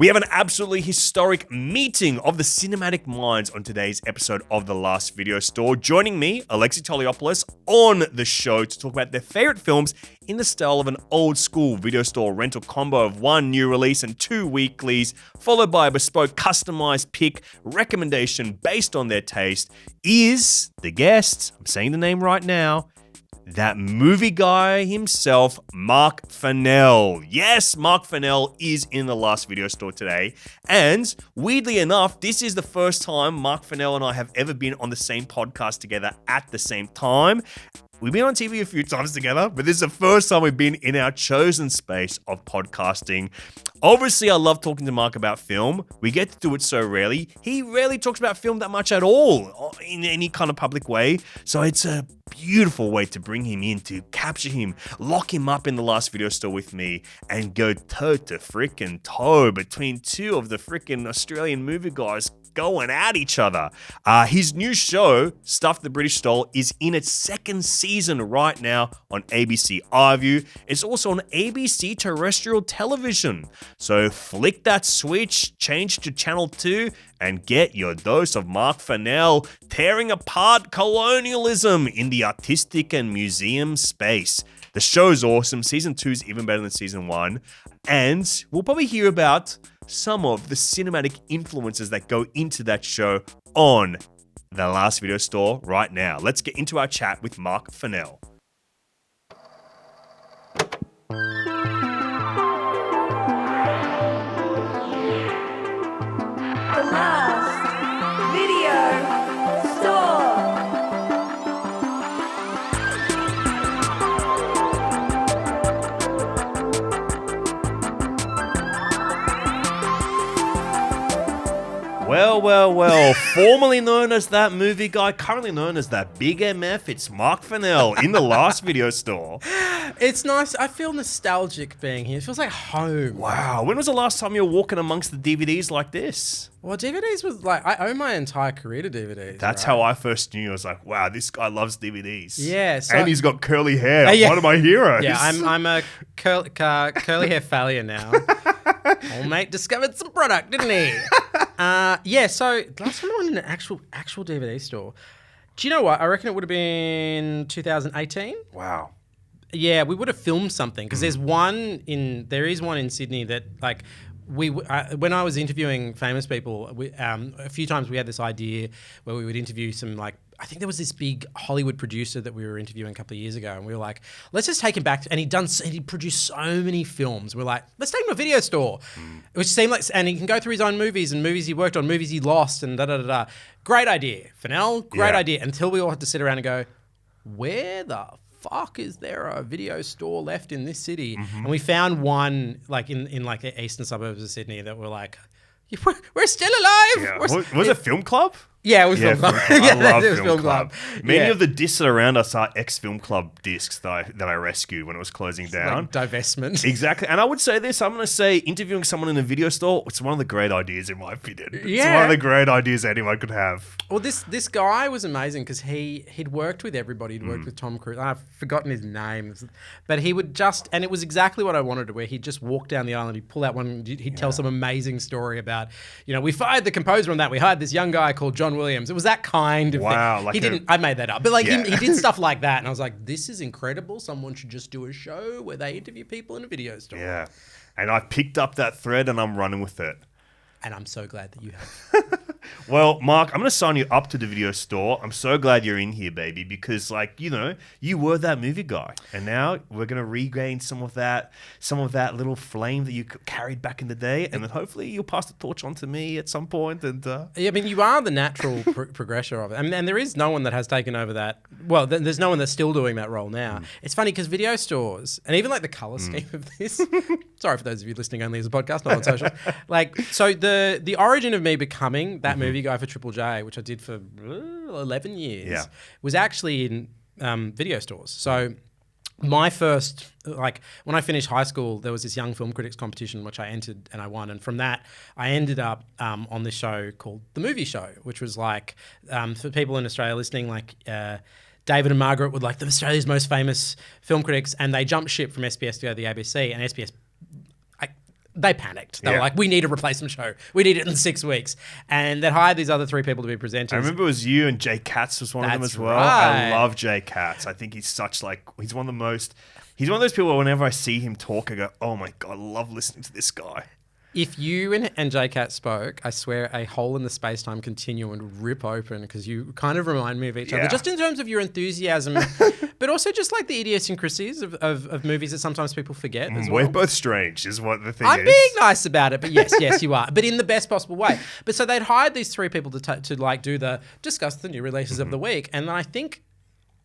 We have an absolutely historic meeting of the cinematic minds on today's episode of The Last Video Store. Joining me, Alexei on the show to talk about their favorite films in the style of an old school video store rental combo of one new release and two weeklies, followed by a bespoke customized pick recommendation based on their taste, is the guest, I'm saying the name right now, that movie guy himself, Marc Fennell. Yes, Marc Fennell is in The Last Video Store today. And weirdly enough, this is the first time Marc Fennell and I have ever been on the same podcast together at the same time. We've been on TV a few times together, but this is the first time we've been in our chosen space of podcasting. Obviously, I love talking to Marc about film. We get to do it so rarely. He rarely talks about film that much at all in any kind of public way. So it's a beautiful way to bring him in, to capture him, lock him up in The Last Video Store with me, and go toe to frickin' toe between two of the frickin' Australian movie guys going at each other. His new show, Stuff the British Stole, is in its second season right now on ABC iView. It's also on ABC terrestrial television. So flick that switch, change to channel 2, and get your dose of Marc Fennell tearing apart colonialism in the artistic and museum space. The show's awesome. Season 2 is even better than season 1. And we'll probably hear about some of the cinematic influences that go into that show on The Last Video Store right now. Let's get into our chat with Marc Fennell. The Last Video Store. Well, formerly known as that movie guy, currently known as that big MF, it's Marc Fennell in The Last Video Store. It's nice. I feel nostalgic being here. It feels like home. Wow, when was the last time you were walking amongst the DVDs like this? Well, DVDs was like, I owe my entire career to DVDs. That's right? how I first knew. I was like, wow, this guy loves DVDs. Yeah. So, and he's got curly hair. Yeah. One of my heroes. Yeah, I'm a curly hair failure now. Old mate discovered some product, didn't he? So last time I went in an actual DVD store. Do you know what? I reckon it would have been 2018. Wow. Yeah, we would have filmed something because there is one in Sydney that like when I was interviewing famous people, a few times we had this idea where we would interview some like, I think there was this big Hollywood producer that we were interviewing a couple of years ago, and we were like, let's just take him back. And he produced so many films. We're like, let's take him to a video store, which seemed like, and he can go through his own movies and movies he worked on, movies he lost, and da da da da. Great idea, Fennell. Great idea. Until we all had to sit around and go, where the fuck is there a video store left in this city? And we found one like in like the eastern suburbs of Sydney that were like, we're still alive. Yeah. Was it Film Club? Yeah, it was Film Club. I love it was Film Club. Many of the discs that are around us are ex-Film Club discs that I rescued when it was closing down. Like divestment. Exactly. And I would say this, I'm going to say interviewing someone in a video store, it's one of the great ideas in my opinion. It's one of the great ideas anyone could have. Well, this guy was amazing because he'd worked with everybody. He'd worked with Tom Cruise. I've forgotten his name. But he would just, and it was exactly what I wanted, where he'd just walk down the aisle and he'd pull out one, he'd tell some amazing story about, we fired the composer on that. We hired this young guy called John Williams. It was that kind of thing. Like he didn't, I made that up. But he did stuff like that. And I was like, this is incredible. Someone should just do a show where they interview people in a video store. Yeah. And I picked up that thread and I'm running with it. And I'm so glad that you have. Well, Marc, I'm going to sign you up to the video store. I'm so glad you're in here, baby, because you were that movie guy. And now we're going to regain some of that little flame that you carried back in the day. And then hopefully you'll pass the torch on to me at some point. And yeah, I mean, you are the natural progressor of it. I mean, and there is no one that has taken over that. Well, there's no one that's still doing that role now. It's funny because video stores, and even like the color scheme of this, sorry for those of you listening only as a podcast, not on social. So the origin of me becoming that movie guy for Triple J, which I did for 11 years, was actually in video stores. So my first, when I finished high school, there was this young film critics competition which I entered and I won. And from that, I ended up on this show called The Movie Show, which was for people in Australia listening, David and Margaret were Australia's most famous film critics, and they jumped ship from SBS to go to the ABC, and SBS they panicked. They were Yeah. like, we need a replacement show. We need it in 6 weeks. And they hired these other 3 people to be presenters. I remember it was you and Jay Katz was one of them That's as well. right. I love Jay Katz. I think he's he's one of those people where whenever I see him talk, I go, oh my God, I love listening to this guy. If you and J-Cat spoke, I swear a hole in the space-time continuum would rip open because you kind of remind me of each other. Yeah. Just in terms of your enthusiasm, but also just like the idiosyncrasies of movies that sometimes people forget as well. We're both strange is what the thing I'm is. being nice about it, but yes, you are. But in the best possible way. But so they'd hired these 3 people to discuss the new releases of the week. And I think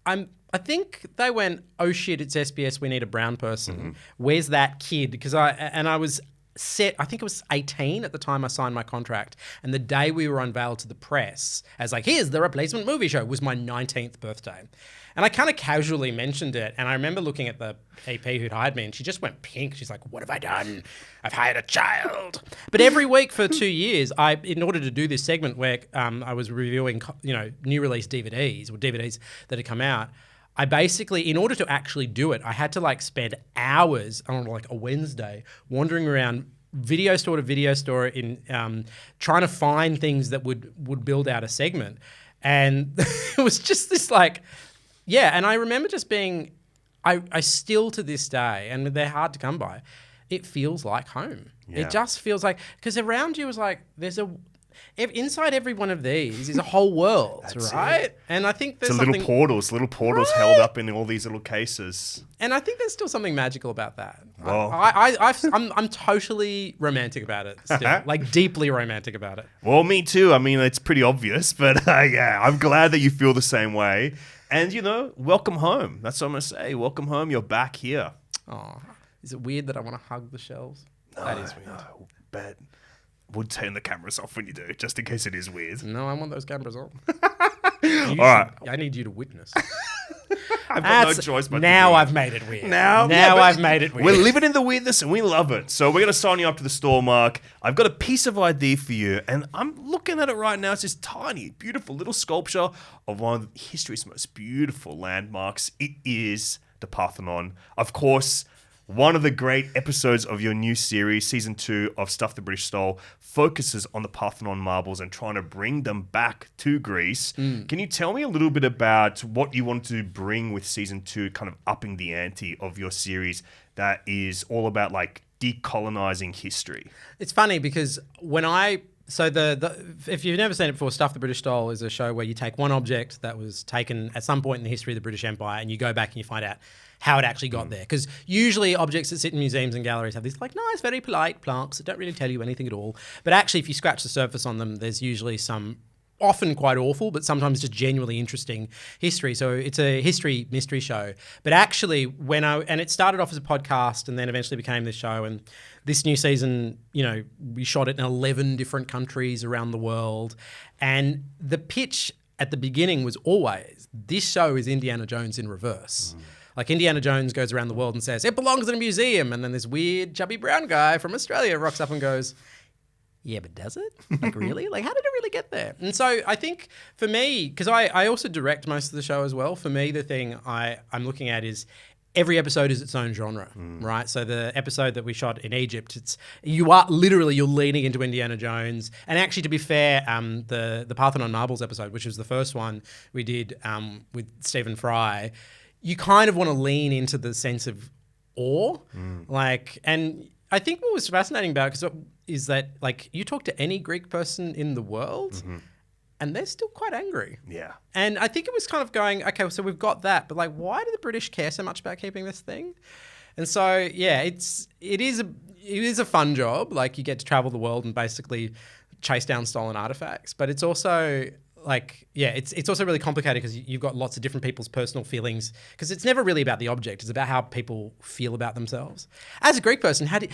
they went, oh shit, it's SBS, we need a brown person. Where's that kid? Because I was set, I think it was 18 at the time I signed my contract. And the day we were unveiled to the press as like, here's the replacement movie show, was my 19th birthday. And I kind of casually mentioned it. And I remember looking at the AP who'd hired me and she just went pink. She's like, what have I done? I've hired a child. But every week for 2 years, in order to do this segment where I was reviewing, new release DVDs or DVDs that had come out, I basically, in order to actually do it, I had to like spend hours on like a Wednesday wandering around video store to video store in trying to find things that would build out a segment. And it was just this like, yeah. And I remember just being, I still to this day, and they're hard to come by, it feels like home. Yeah. It just feels like, because around you is like, inside every one of these is a whole world, right? it. And I think there's It's something... little portals held up in all these little cases. And I think there's still something magical about that. Well- I'm totally romantic about it still, like deeply romantic about it. Well, me too. I mean, it's pretty obvious, but yeah, I'm glad that you feel the same way. And, welcome home. That's what I'm going to say. Welcome home. You're back here. Oh, is it weird that I want to hug the shelves? That is weird. No, but we'll turn the cameras off when you do, just in case it is weird. No, I want those cameras on. All right. I need you to witness. I've got no choice but to now do it. I've made it weird. Now I've made it weird. We're living in the weirdness and we love it. So we're going to sign you up to the store, Mark. I've got a piece of ID for you and I'm looking at it right now. It's this tiny, beautiful little sculpture of one of history's most beautiful landmarks. It is the Parthenon. Of course, one of the great episodes of your new series, season 2 of Stuff the British Stole, focuses on the Parthenon marbles and trying to bring them back to Greece. Can you tell me a little bit about what you want to bring with season 2, kind of upping the ante of your series that is all about like decolonizing history? It's funny because if you've never seen it before, Stuff the British Stole is a show where you take one object that was taken at some point in the history of the British Empire and you go back and you find out how it actually got there. Because usually objects that sit in museums and galleries have these like nice, very polite plaques that don't really tell you anything at all. But actually, if you scratch the surface on them, there's usually some often quite awful, but sometimes just genuinely interesting history. So it's a history mystery show. But actually, and it started off as a podcast and then eventually became this show. And this new season, we shot it in 11 different countries around the world. And the pitch at the beginning was always, this show is Indiana Jones in reverse. Like Indiana Jones goes around the world and says, it belongs in a museum. And then this weird chubby brown guy from Australia rocks up and goes, yeah, but does it? Like, really? Like, how did it really get there? And so I think for me, because I also direct most of the show as well, for me, the thing I'm looking at is every episode is its own genre, right? So the episode that we shot in Egypt, you're leaning into Indiana Jones. And actually, to be fair, the Parthenon Marbles episode, which was the first one we did with Stephen Fry, you kind of want to lean into the sense of awe. And I think what was fascinating about it is that like you talk to any Greek person in the world and they're still quite angry. Yeah. And I think it was kind of going, okay, so we've got that, but like, why do the British care so much about keeping this thing? And so, yeah, it is a fun job. Like you get to travel the world and basically chase down stolen artifacts, but it's also like, yeah, it's also really complicated because you've got lots of different people's personal feelings because it's never really about the object. It's about how people feel about themselves. As a Greek person, how do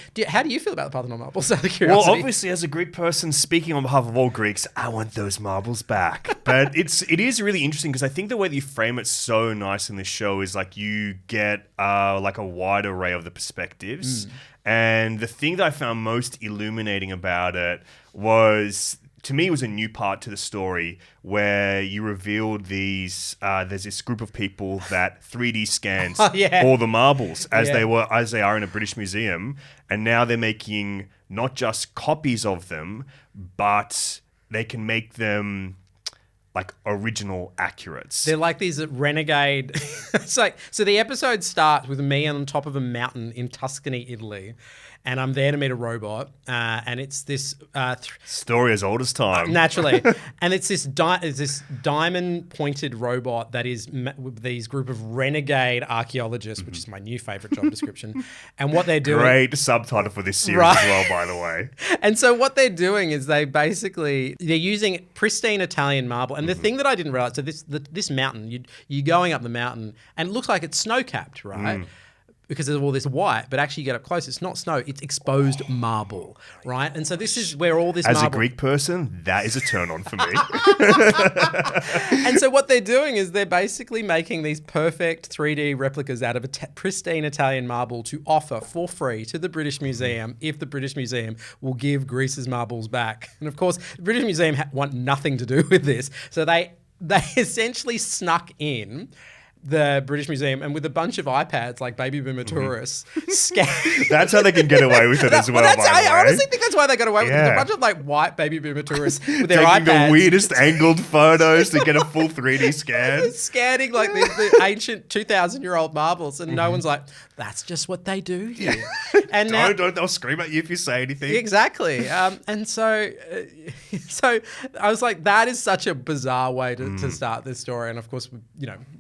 you feel about the Parthenon marbles out of curiosity? Well, obviously, as a Greek person, speaking on behalf of all Greeks, I want those marbles back. But it is really interesting because I think the way that you frame it so nice in this show is like you get like a wide array of the perspectives. And the thing that I found most illuminating about it was to me, it was a new part to the story where you revealed these. There's this group of people that 3D scans all the marbles as they are in a British museum, and now they're making not just copies of them, but they can make them like original accurates. They're like these renegade. It's like, so the episode starts with me on top of a mountain in Tuscany, Italy. And I'm there to meet a robot, and it's this story as old as time, naturally. And it's this diamond-pointed robot that is with these group of renegade archaeologists, which is my new favorite job description. And what they're doing, great subtitle for this series as well, by the way. And so what they're doing is they're using pristine Italian marble. And the thing that I didn't realize, so this mountain, you're going up the mountain, and it looks like it's snow-capped, right? Because there's all this white, but actually you get up close, it's not snow, it's exposed marble, right? And so this is where all this marble... As a Greek person, that is a turn on for me. And so what they're doing is they're basically making these perfect 3D replicas out of pristine Italian marble to offer for free to the British Museum if the British Museum will give Greece's marbles back. And of course, the British Museum want nothing to do with this. So they essentially snuck in the British Museum and with a bunch of iPads like baby boomer tourists That's how they can get away with it as well. I honestly think that's why they got away with it. A bunch of like white baby boomer tourists with their taking iPads, the weirdest angled photos to get a full 3D scan, scanning like the ancient 2,000-year-old marbles, and no one's like, that's just what they do here. And now, don't they'll scream at you if you say anything. Exactly. And so I was like, that is such a bizarre way to start this story. And of course,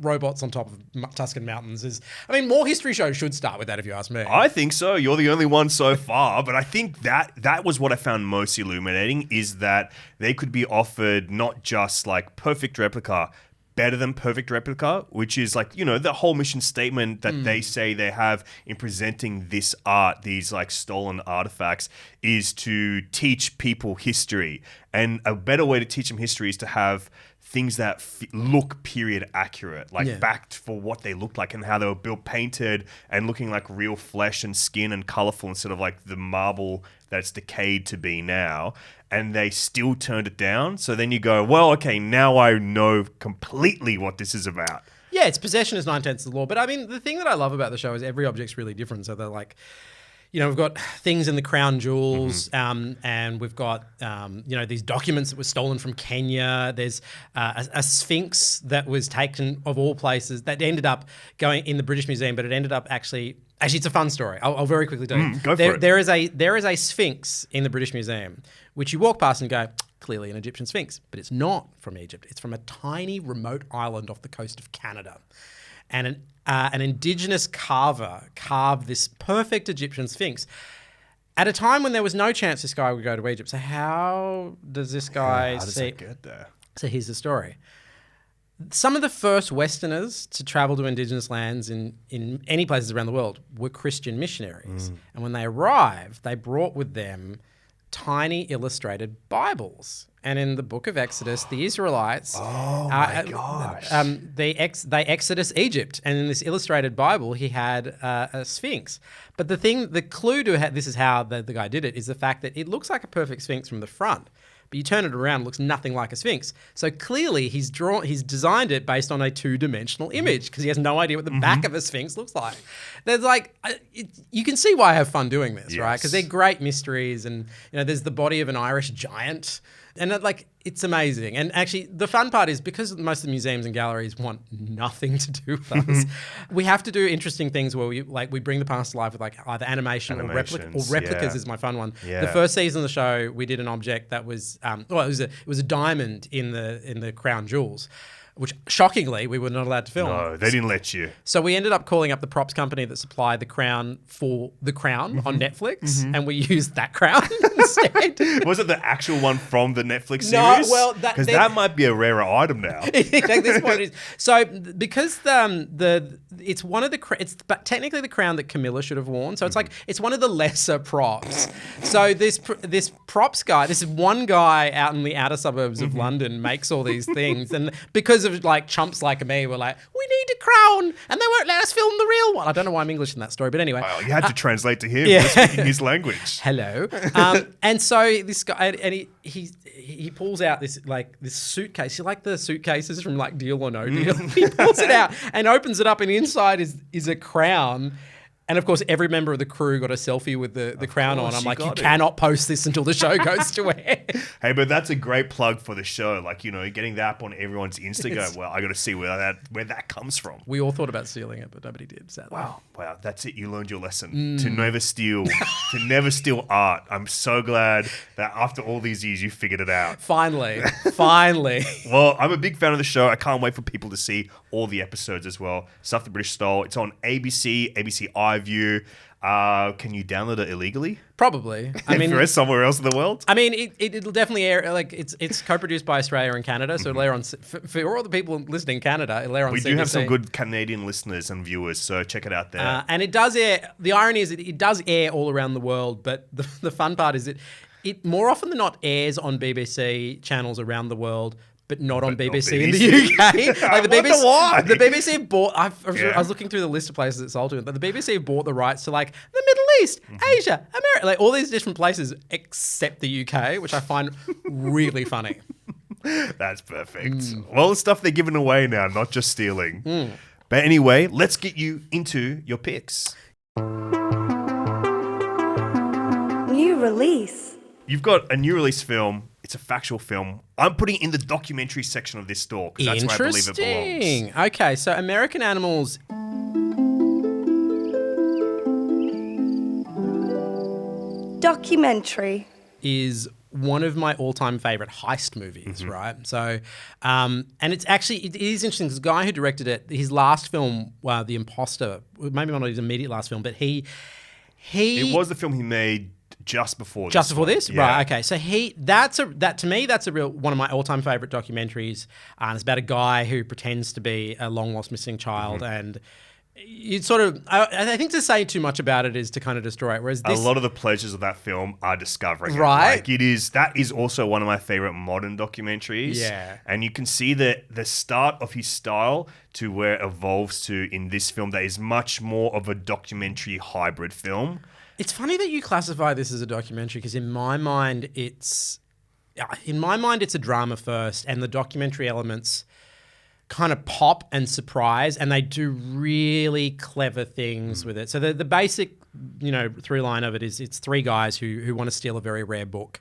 robots on top of Tuscan mountains is, more history shows should start with that, if you ask me. I think so. You're the only one so far, but I think that was what I found most illuminating, is that they could be offered not just like perfect replica, better than perfect replica, which is like, the whole mission statement that they say they have in presenting this art, these like stolen artifacts, is to teach people history. And a better way to teach them history is to have things that look period accurate, like backed for what they looked like and how they were built, painted and looking like real flesh and skin and colorful instead of like the marble that's decayed to be now. And they still turned it down. So then you go, well, okay, now I know completely what this is about. Yeah, it's possession is 9/10 of the law. But the thing that I love about the show is every object's really different. So they're like, we've got things in the crown jewels, and we've got, these documents that were stolen from Kenya. There's a sphinx that was taken, of all places, that ended up going in the British Museum, but it ended up actually, it's a fun story. I'll very quickly tell you. Go for it. There is a sphinx in the British Museum, which you walk past and go, clearly an Egyptian sphinx, but it's not from Egypt. It's from a tiny remote island off the coast of Canada. And an indigenous carver carved this perfect Egyptian sphinx at a time when there was no chance this guy would go to Egypt. So how does this guy how does that get there? So here's the story. Some of the first Westerners to travel to indigenous lands in any places around the world were Christian missionaries. And when they arrived, they brought with them tiny illustrated Bibles. And in the book of Exodus, the Israelites, they Exodus Egypt. And in this illustrated Bible, he had a sphinx. But the clue to this is how the guy did it, is the fact that it looks like a perfect sphinx from the front. But you turn it around, it looks nothing like a sphinx. So clearly he's designed it based on a two-dimensional image, because he has no idea what the back of a sphinx looks like. There's you can see why I have fun doing this, right? Because they're great mysteries, and there's the body of an Irish giant, and it's amazing. And actually, the fun part is, because most of the museums and galleries want nothing to do with us, we have to do interesting things where we bring the past to life with either animation or replicas is my fun one. Yeah. The first season of the show, we did an object that was it was a diamond in the crown jewels, which shockingly we were not allowed to film. No, they didn't let you. So we ended up calling up the props company that supplied the crown for The Crown on Netflix, and we used that crown instead. Was it the actual one from the Netflix series? No, well, because that might be a rarer item now. At this point, it is. So because it's one of but technically the crown that Camilla should have worn. So it's it's one of the lesser props. So this props guy, this is one guy out in the outer suburbs of London, makes all these things, and because of chumps like me, we're like, we need a crown, and they won't let us film the real one. I don't know why I'm English in that story, but anyway. Well, you had to translate to him for speaking his language. Hello. And so this guy, and he pulls out this suitcase. You like the suitcases from like Deal or No Deal? He pulls it out and opens it up, and inside is a crown. And of course, every member of the crew got a selfie with the crown on. I'm like, you cannot post this until the show goes to air. Hey, but that's a great plug for the show. Like, getting that up on everyone's Instagram. Well, I got to see where that comes from. We all thought about stealing it, but nobody did, sadly. Wow, that's it. You learned your lesson. To never steal. To never steal art. I'm so glad that after all these years, you figured it out. Finally. Well, I'm a big fan of the show. I can't wait for people to see all the episodes as well. Stuff the British Style. It's on ABC iView. Can you download it illegally? Probably. I mean, for somewhere else in the world. I mean, it'll definitely air. Like it's co-produced by Australia and Canada, so it'll air on for all the people listening in Canada. It'll air on. We CBC. do have some good Canadian listeners and viewers, so check it out there. And it does air. The irony is it does air all around the world, but the fun part is it more often than not airs on BBC channels around the world. But not on BBC in the UK. Like the BBC, why. The BBC bought. I was looking through the list of places it sold to, but the BBC bought the rights to like the Middle East, Asia, America, like all these different places except the UK, which I find really funny. That's perfect. Well, the stuff they're giving away now, not just stealing. But anyway, let's get you into your picks. New release. You've got a new release film. It's a factual film. I'm putting it in the documentary section of this store because that's where I believe it belongs. Okay, so American Animals. Documentary. Is one of my all-time favorite heist movies, right? So, and it is interesting because the guy who directed it, his last film, The Imposter, maybe not his immediate last film, but it was the film he made just before this. Yeah. Right? Okay, so to me that's a real one of my all-time favorite documentaries. It's about a guy who pretends to be a long lost missing child, and you sort of I think to say too much about it is to kind of destroy it. Whereas this, a lot of the pleasures of that film are discovering it. Right? Like that is also one of my favorite modern documentaries. Yeah, and you can see the start of his style to where it evolves to in this film that is much more of a documentary hybrid film. It's funny that you classify this as a documentary because in my mind it's a drama first, and the documentary elements kind of pop and surprise, and they do really clever things with it. So the basic through line of it is it's three guys who want to steal a very rare book.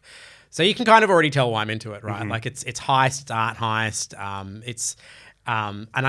So you can kind of already tell why I'm into it, right? Like it's heist, it's art heist, and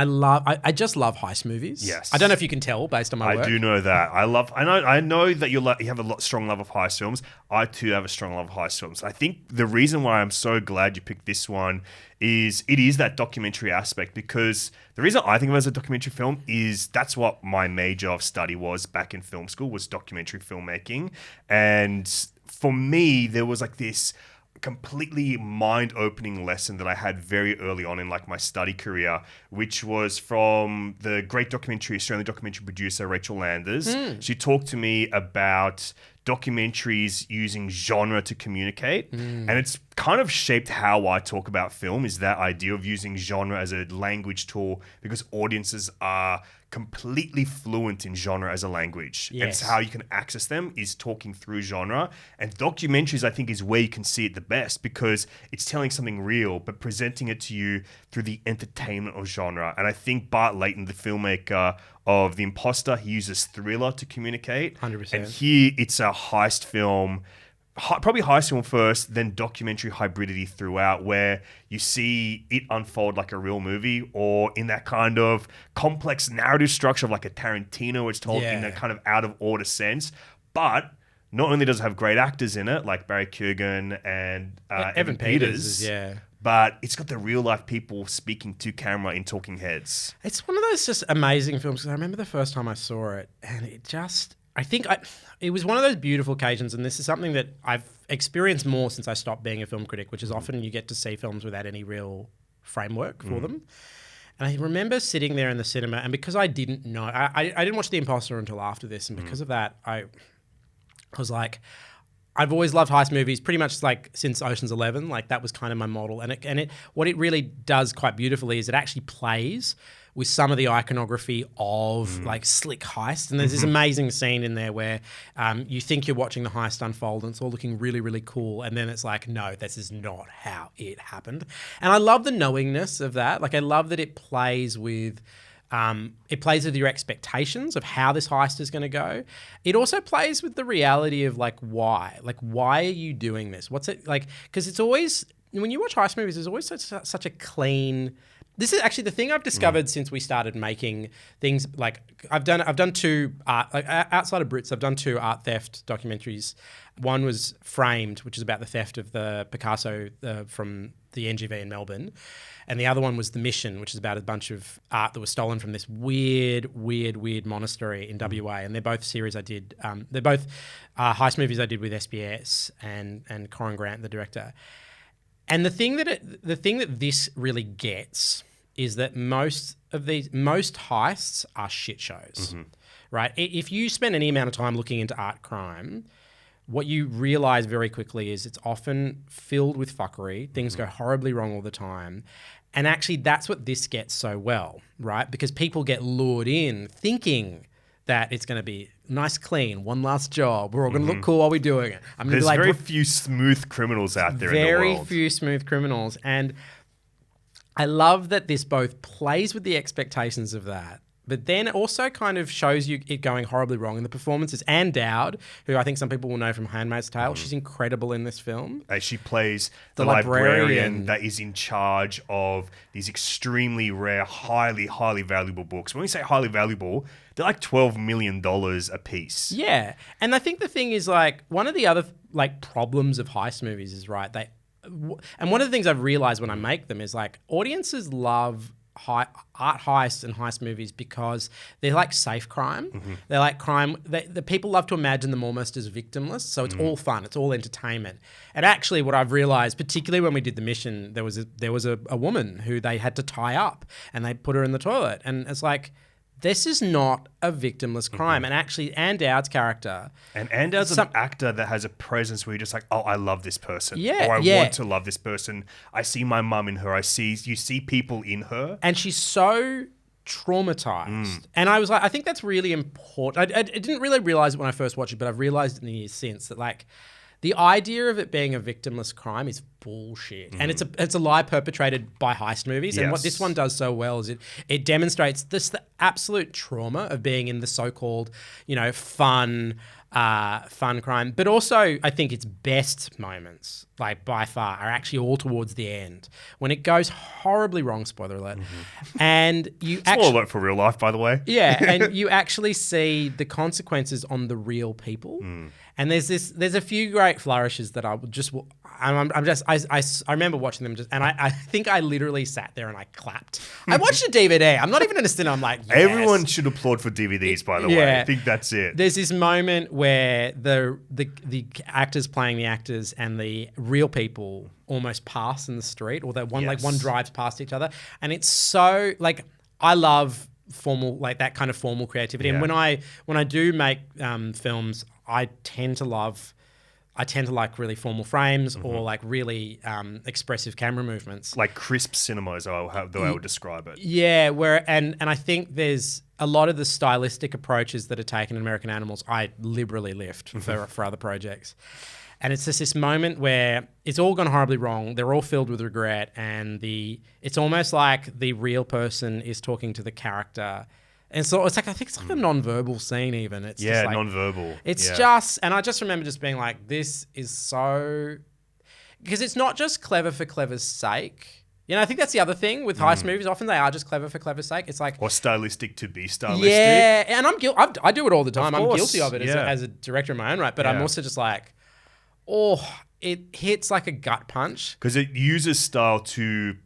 I just love heist movies. Yes. I don't know if you can tell based on my work. I do know that. I know that you have a strong love of heist films. I too have a strong love of heist films. I think the reason why I'm so glad you picked this one is it is that documentary aspect, because the reason I think of it as a documentary film is that's what my major of study was back in film school, was documentary filmmaking. And for me, there was like this completely mind-opening lesson that I had very early on in like my study career, which was from the great Australian documentary producer Rachel Landers. She talked to me about documentaries using genre to communicate, and it's kind of shaped how I talk about film, is that idea of using genre as a language tool, because audiences are completely fluent in genre as a language. Yes. And so how you can access them is talking through genre. And documentaries, I think, is where you can see it the best, because it's telling something real, but presenting it to you through the entertainment of genre. And I think Bart Layton, the filmmaker of The Imposter, he uses thriller to communicate. 100%. And here it's a heist film, probably heist film first, then documentary hybridity throughout, where you see it unfold like a real movie, or in that kind of complex narrative structure of like a Tarantino, it's told in a kind of out of order sense. But not only does it have great actors in it, like Barry Keoghan and Evan Peters, but it's got the real life people speaking to camera in talking heads. It's one of those just amazing films. I remember the first time I saw it, and it was one of those beautiful occasions, and this is something that I've experienced more since I stopped being a film critic, which is often you get to see films without any real framework for them. And I remember sitting there in the cinema, and because I didn't know, I didn't watch The Imposter until after this, and because of that, I was like, I've always loved heist movies, pretty much like since Ocean's 11. Like that was kind of my model, and what it really does quite beautifully is it actually plays with some of the iconography of like slick heist. And there's this amazing scene in there where you think you're watching the heist unfold and it's all looking really, really cool. And then it's like, no, this is not how it happened. And I love the knowingness of that. Like I love that it plays with your expectations of how this heist is going to go. It also plays with the reality of like why are you doing this? What's it like? Because it's always, when you watch heist movies, there's always such a clean. This is actually the thing I've discovered since we started making things. Like I've done two art, like outside of Brits, I've done two art theft documentaries. One was Framed, which is about the theft of the Picasso from the NGV in Melbourne. And the other one was The Mission, which is about a bunch of art that was stolen from this weird monastery in WA. And they're both series I did. They're both heist movies I did with SBS and Corin Grant, the director. And the thing that this really gets is that most heists are shit shows, right? If you spend any amount of time looking into art crime, what you realize very quickly is it's often filled with fuckery. Things go horribly wrong all the time. And actually, that's what this gets so well, right? Because people get lured in thinking that it's going to be nice, clean, one last job. We're all going to look cool while we're doing it. There's very few smooth criminals out there in the world. Very few smooth criminals. And I love that this both plays with the expectations of that, but then it also kind of shows you it going horribly wrong. And the performances, Anne Dowd, who I think some people will know from Handmaid's Tale, she's incredible in this film. She plays the librarian that is in charge of these extremely rare, highly, highly valuable books. When we say highly valuable, they're like $12 million a piece. Yeah. And I think the thing is like one of the other like problems of heist movies is and one of the things I've realized when I make them is like audiences love art heists and heist movies because they're like safe crime. They're like crime. The people love to imagine them almost as victimless. So it's all fun. It's all entertainment. And actually what I've realized, particularly when we did The Mission, there was a woman who they had to tie up and they put her in the toilet. And it's like, this is not a victimless crime. And actually, Anne Dowd's character... And Anne Dowd's an actor that has a presence where you're just like, oh, I love this person. Yeah, or I want to love this person. I see my mum in her. You see people in her. And she's so traumatized. And I was like, I think that's really important. I didn't really realize it when I first watched it, but I've realized it in the years since that like... The idea of it being a victimless crime is bullshit. And it's a lie perpetrated by heist movies. And what this one does so well is it demonstrates the absolute trauma of being in the so-called, fun crime. But also, I think its best moments, like by far, are actually all towards the end. When it goes horribly wrong, spoiler alert. And you actually... Spoiler alert for real life, by the way. Yeah, and you actually see the consequences on the real people. And there's a few great flourishes that I remember watching them and I think I literally sat there and I clapped. I watched a DVD. I'm not even in a cinema. I'm like, yes. Everyone should applaud for DVDs, by the way. I think that's it. There's this moment where the actors playing the actors and the real people almost pass in the street, or one drives past each other, and it's so like I love formal, like that kind of formal creativity. And when I do make films, I tend to like really formal frames or like really expressive camera movements. Like crisp cinema is the way I would describe it. Yeah, and I think there's a lot of the stylistic approaches that are taken in American Animals I liberally lift for other projects. And it's just this moment where it's all gone horribly wrong. They're all filled with regret, and it's almost like the real person is talking to the character. And so it's like, I think it's like a non-verbal scene even. It's just like, non-verbal. It's just, and I just remember just being like, this is so, because it's not just clever for clever's sake. I think that's the other thing with heist movies. Often they are just clever for clever's sake. It's like, or stylistic to be stylistic. Yeah, and I do it all the time. Of I'm course, guilty of it as a director in my own right. But I'm also just like, it hits like a gut punch. Because it uses style to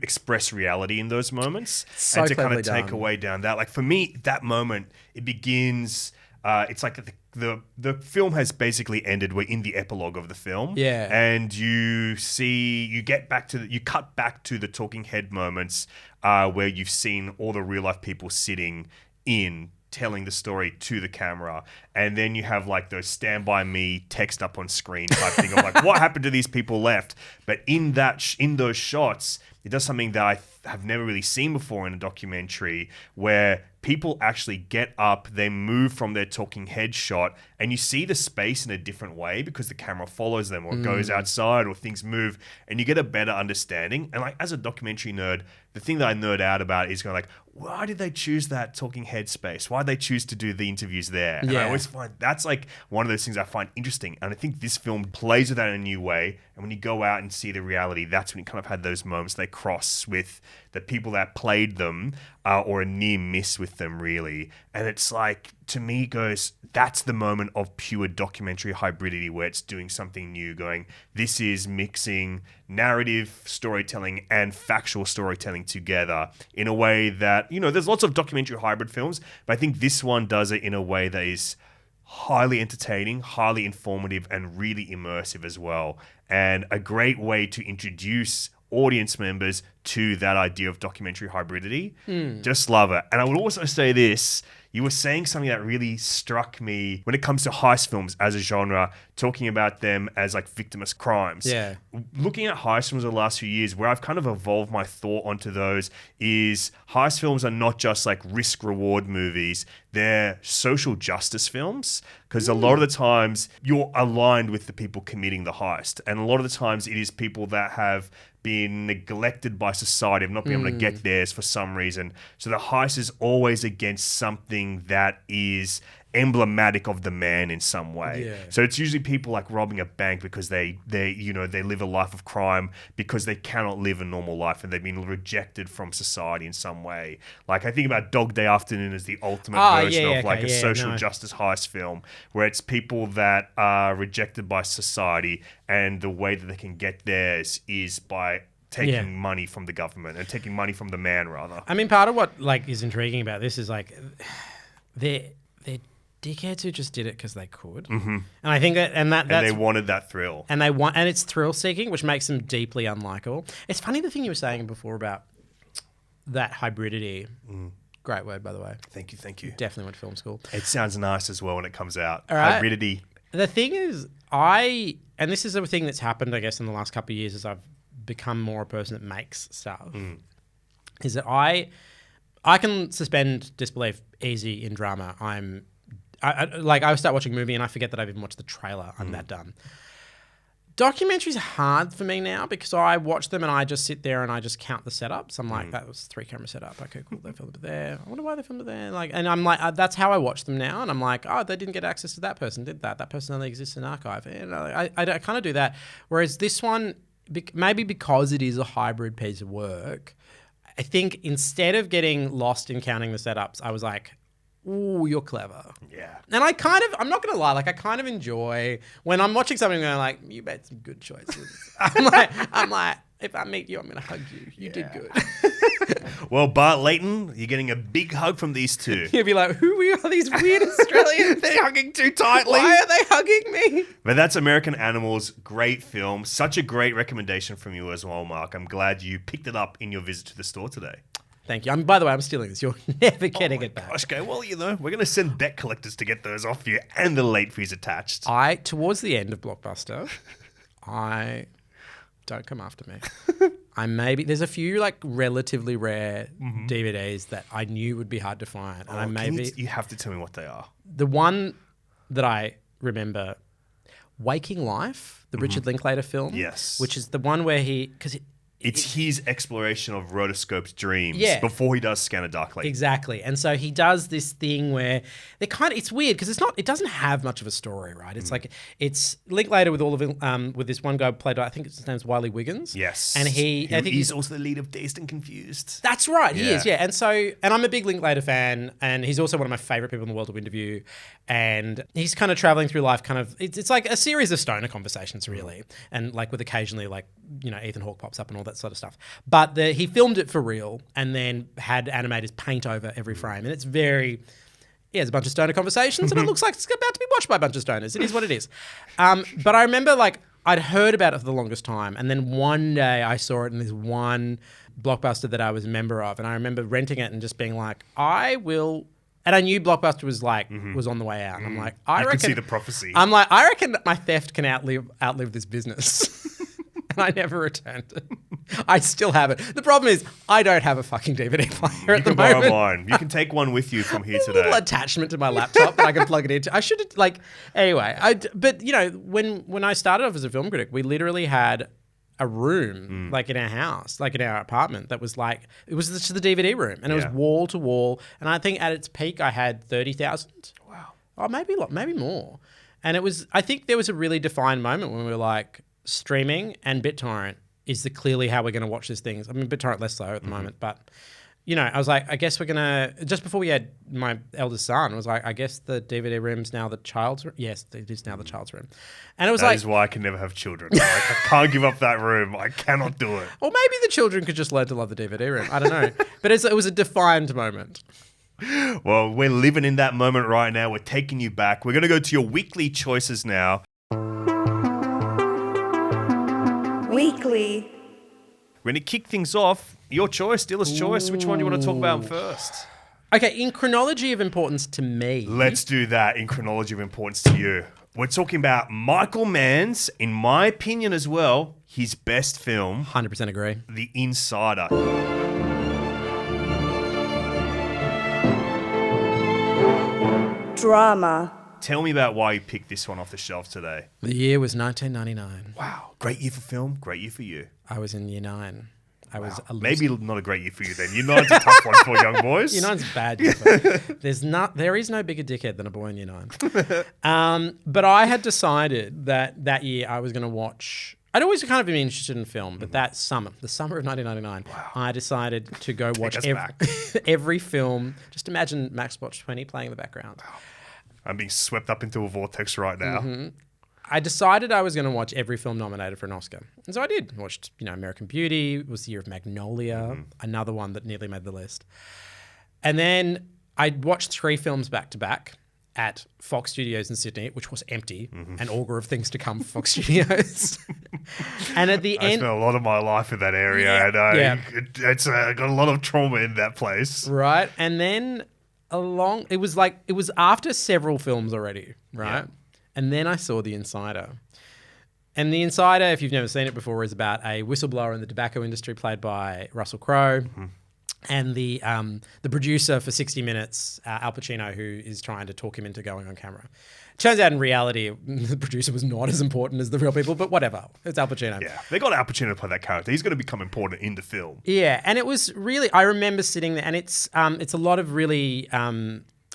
express reality in those moments So and to kind of cleverly take done. away down that. Like for me, that moment, it begins, it's like the film has basically ended. We're in the epilogue of the film. Yeah. And you cut back to the talking head moments where you've seen all the real life people sitting in telling the story to the camera, and then you have like those stand by me text up on screen type thing of like what happened to these people left. But in those shots, it does something that I have never really seen before in a documentary, where people actually get up, they move from their talking head shot, and you see the space in a different way because the camera follows them or it goes outside or things move, and you get a better understanding. And like as a documentary nerd, the thing that I nerd out about is going like, why did they choose that talking head space? Why did they choose to do the interviews there? And I always find that's like one of those things I find interesting. And I think this film plays with that in a new way. And when you go out and see the reality, that's when you kind of had those moments they cross with the people that played them or a near miss with them, really. And it's like, to me, it goes, that's the moment of pure documentary hybridity where it's doing something new, going, this is mixing narrative storytelling and factual storytelling together in a way that, you know, there's lots of documentary hybrid films, but I think this one does it in a way that is highly entertaining, highly informative, and really immersive as well. And a great way to introduce audience members to that idea of documentary hybridity. Just love it. And I would also say this, you were saying something that really struck me when it comes to heist films as a genre, talking about them as like victimless crimes. Yeah. Looking at heist films over the last few years, where I've kind of evolved my thought onto those is heist films are not just like risk reward movies, they're social justice films, because a lot of the times you're aligned with the people committing the heist. And a lot of the times it is people that have been neglected by society, of not being able to get theirs for some reason. So the heist is always against something that is emblematic of the man in some way. Yeah. So it's usually people like robbing a bank because they live a life of crime because they cannot live a normal life and they've been rejected from society in some way. Like I think about Dog Day Afternoon as the ultimate version of a social justice heist film, where it's people that are rejected by society and the way that they can get theirs is by taking money from the government and taking money from the man, rather. I mean, part of what like is intriguing about this is like they're dickheads who just did it because they could, and I think that and they wanted that thrill, and it's thrill seeking, which makes them deeply unlikable. It's funny the thing you were saying before about that hybridity. Great word, by the way. Thank you. Definitely went to film school. It sounds nice as well when it comes out. All right. Hybridity. The thing is, and this is a thing that's happened, I guess, in the last couple of years as I've become more a person that makes stuff, is that I can suspend disbelief easy in drama. I start watching a movie and I forget that I've even watched the trailer. I'm that dumb. Documentaries are hard for me now because I watch them and I just sit there and I just count the setups. I'm like, that was 3 camera setup. Okay, cool. They filmed it there. I wonder why they filmed it there. Like, and I'm like, that's how I watch them now. And I'm like, oh, they didn't get access to that person, did that? That person only exists in archive. And I kind of do that. Whereas this one, maybe because it is a hybrid piece of work, I think instead of getting lost in counting the setups, I was like, ooh, you're clever. Yeah. And I'm not going to lie, like I kind of enjoy when I'm watching something and I'm like, you made some good choices. I'm like, if I meet you, I'm going to hug you. You did good. Well, Bart Layton, you're getting a big hug from these two. You'll be like, who are these weird Australians? They're hugging too tightly. Why are they hugging me? But that's American Animals. Great film. Such a great recommendation from you as well, Mark. I'm glad you picked it up in your visit to the store today. Thank you. By the way, I'm stealing this. You're never getting it back. Gosh, okay. Well, we're going to send debt collectors to get those off you and the late fees attached. Towards the end of Blockbuster, don't come after me. There's a few like relatively rare DVDs that I knew would be hard to find. And you have to tell me what they are. The one that I remember, Waking Life, the Richard Linklater film. Yes. Which is the one where it's his exploration of Rotoscope's dreams before he does Scanner Darkly. Exactly. And so he does this thing where it's weird because it doesn't have much of a story, right? It's like, it's Linklater with all of with this one guy played by, I think his name's Walkley-winning. Yes. And I think he's also the lead of Dazed and Confused. That's right. He is. Yeah. And I'm a big Linklater fan, and he's also one of my favorite people in the world to interview. And he's kind of traveling through life it's like a series of stoner conversations, really. And like with occasionally like, Ethan Hawke pops up and all that sort of stuff. But he filmed it for real and then had animators paint over every frame. And it's there's a bunch of stoner conversations and it looks like it's about to be watched by a bunch of stoners. It is what it is. But I remember like I'd heard about it for the longest time. And then one day I saw it in this one Blockbuster that I was a member of. And I remember renting it and just being like, and I knew Blockbuster was was on the way out. And I'm like, I reckon, can see the prophecy. I'm like, I reckon my theft can outlive this business. And I never returned it. I still have it. The problem is I don't have a fucking DVD player You at the can borrow moment. mine. You can take one with you from here There's a little today. attachment to my laptop that I can plug it into. I should anyway. But you know, when I started off as a film critic, we literally had a room like in our house, like in our apartment, that was like it was just the DVD room, and it was Yeah. wall to wall. And I think at its peak, I had 30,000. Wow. Oh, maybe more. And it was. I think there was a really defined moment when we were like, streaming and BitTorrent is clearly how we're going to watch these things. I mean, BitTorrent less so at the moment, but you know, I was like, I guess we're gonna. Just before we had my eldest son, I was like, I guess the DVD room's now the child's room. Yes, it is now the child's room, and it was That like, is why I can never have children. Like, I can't give up that room. I cannot do it. or maybe the children could just learn to love the DVD room. I don't know, but it was a defined moment. Well, we're living in that moment right now. We're taking you back. We're going to go to your weekly choices now. Weekly. We're going to kick things off. Your choice, dealer's choice. Which one do you want to talk about first? Okay, in chronology of importance to me, Let's do that in chronology of importance to you. We're talking about Michael Mann's, in my opinion as well, his best film, 100% agree. The Insider. Drama. Tell me about why you picked this one off the shelf today. The year was 1999. Wow. Great year for film, great year for you. I was in year 9. I was a Maybe not a great year for you then. Year 9's a tough one for young boys. Year 9's bad. There is no bigger dickhead than a boy in year 9. But I had decided that year I was going to watch. I'd always kind of been interested in film, but that summer, the summer of 1999, I decided to go watch us every film. Just imagine Max Watch 20 playing in the background. I'm being swept up into a vortex right now. I decided I was going to watch every film nominated for an Oscar. And so I did. Watched, American Beauty. It was the year of Magnolia, another one that nearly made the list. And then I watched 3 films back to back at Fox Studios in Sydney, which was empty, an augur of things to come for Fox Studios. And at the I end... spent a lot of my life in that area, and it's got a lot of trauma in that place. Right. And then it was after several films already, right? Yeah. And then I saw The Insider. And The Insider, if you've never seen it before, is about a whistleblower in the tobacco industry played by Russell Crowe. And the producer for 60 Minutes, Al Pacino, who is trying to talk him into going on camera. Turns out in reality, the producer was not as important as the real people, but whatever. It's Al Pacino. Yeah, they got Al Pacino to play that character. He's going to become important in the film. Yeah, and it was really, I remember sitting there, and it's a lot of really...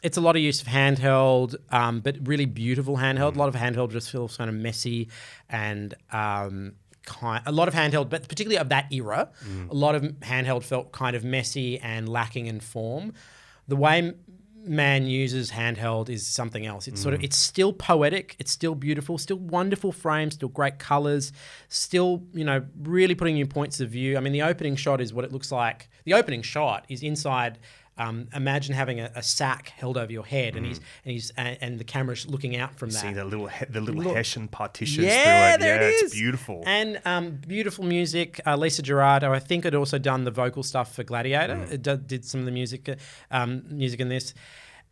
it's a lot of use of handheld, but really beautiful handheld. A lot of handheld just feels kind of messy and a lot of handheld, but particularly of that era, a lot of handheld felt kind of messy and lacking in form. The way Mann uses handheld is something else. It's it's still poetic, it's still beautiful, still wonderful frames, still great colors, still, really putting you points of view. I mean, the opening shot is what it looks like. The opening shot is inside. Imagine having a sack held over your head, and the camera's looking out from that. See the little Hessian partitions Yeah, through it. there it is. It's beautiful. And beautiful music. Lisa Gerardo, I think, had also done the vocal stuff for Gladiator. It did some of the music in this.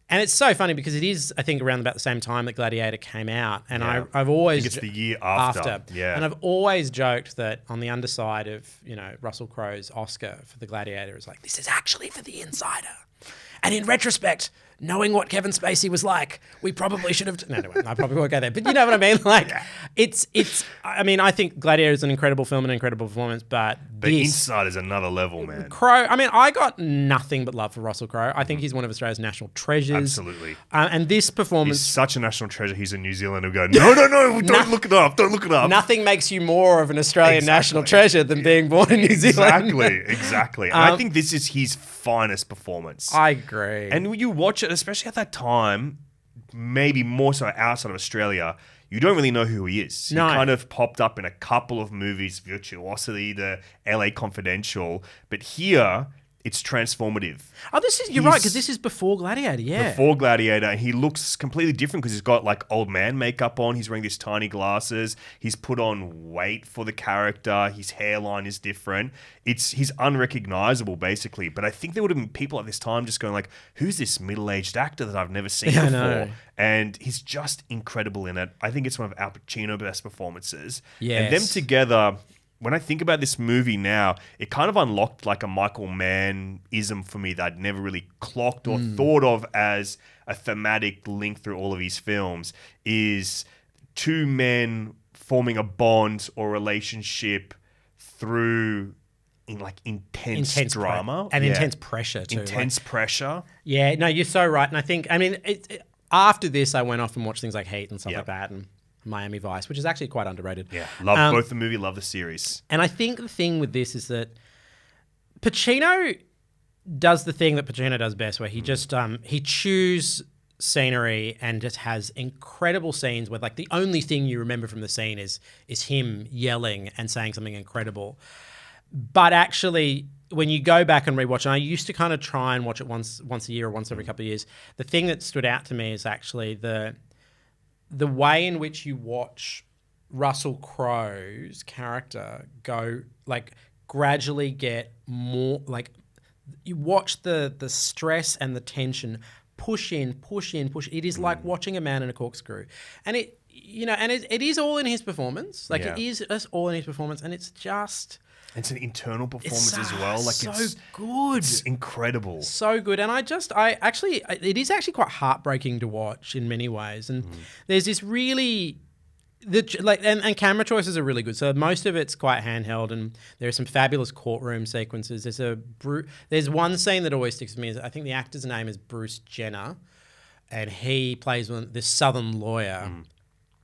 And it's so funny because it is, I think, around about the same time that Gladiator came out. And I've always... I think it's the year after. Yeah. And I've always joked that on the underside of, Russell Crowe's Oscar for the Gladiator is like, this is actually for The Insider. And in retrospect, knowing what Kevin Spacey was like, we probably should have... No, anyway, I probably won't go there. But you know what I mean? Like, it's... I mean, I think Gladiator is an incredible film and an incredible performance, but The Inside is another level, man. Crowe, I mean, I got nothing but love for Russell Crowe. I think he's one of Australia's national treasures. Absolutely. And this performance... He's such a national treasure. He's in New Zealand who go, no, don't look it up. Don't look it up. Nothing makes you more of an Australian national treasure than being born in New Zealand. Exactly. And I think this is his finest performance. I agree. And when you watch it, especially at that time, maybe more so outside of Australia, you don't really know who he is. No. He kind of popped up in a couple of movies, Virtuosity, the LA Confidential, but here it's transformative. Oh, you're right, because this is before Gladiator, yeah. Before Gladiator, he looks completely different because he's got like old man makeup on. He's wearing these tiny glasses. He's put on weight for the character. His hairline is different. He's unrecognizable basically. But I think there would have been people at this time just going like, who's this middle-aged actor that I've never seen before? know. And he's just incredible in it. I think it's one of Al Pacino's best performances. Yes. And them together when I think about this movie now, it kind of unlocked like a Michael Mann-ism for me that I'd never really clocked or thought of as a thematic link through all of his films, is two men forming a bond or relationship through intense drama and intense pressure too. Intense pressure. Yeah, no, you're so right. And I think, after this, I went off and watched things like Heat and stuff like that, and Miami Vice, which is actually quite underrated. Yeah, love both the movie, love the series. And I think the thing with this is that Pacino does the thing that Pacino does best, where he just he chews scenery and just has incredible scenes where like the only thing you remember from the scene is him yelling and saying something incredible. But actually, when you go back and rewatch, and I used to kind of try and watch it once a year or once every couple of years, the thing that stood out to me is actually the way in which you watch Russell Crowe's character go, like, gradually get more, like, you watch the stress and the tension push in. It is like watching a man in a corkscrew. And it is all in his performance. Like, it is all in his performance, and it's just... It's an internal performance as well. Like, so it's good. It's incredible. So good. And it is actually quite heartbreaking to watch in many ways. And there's this really, and camera choices are really good. So most of it's quite handheld, and there are some fabulous courtroom sequences. There's one scene that always sticks with me. I think the actor's name is Bruce Jenner, and he plays this Southern lawyer.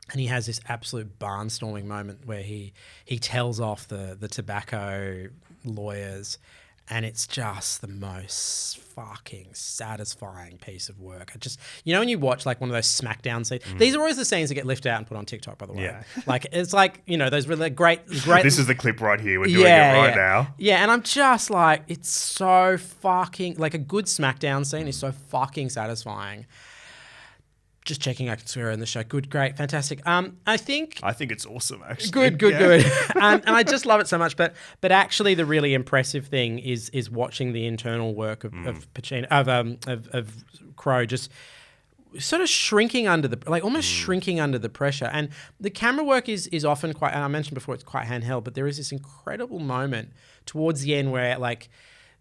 And he has this absolute barnstorming moment where he tells off the tobacco lawyers, and it's just the most fucking satisfying piece of work. When you watch like one of those smackdown scenes, these are always the scenes that get lifted out and put on TikTok, by the way. Yeah. Like, it's like, those really great. This is the clip right here. We're doing it right now. Yeah, and I'm just like, it's so fucking, like, a good smackdown scene is so fucking satisfying. Just checking I can swear in the show. Good, great, fantastic. I think it's awesome, actually. Good. And I just love it so much. But actually, the really impressive thing is watching the internal work of Pacino, of Crowe, just sort of shrinking under shrinking under the pressure. And the camera work is often quite. And I mentioned before, it's quite handheld. But there is this incredible moment towards the end where, like,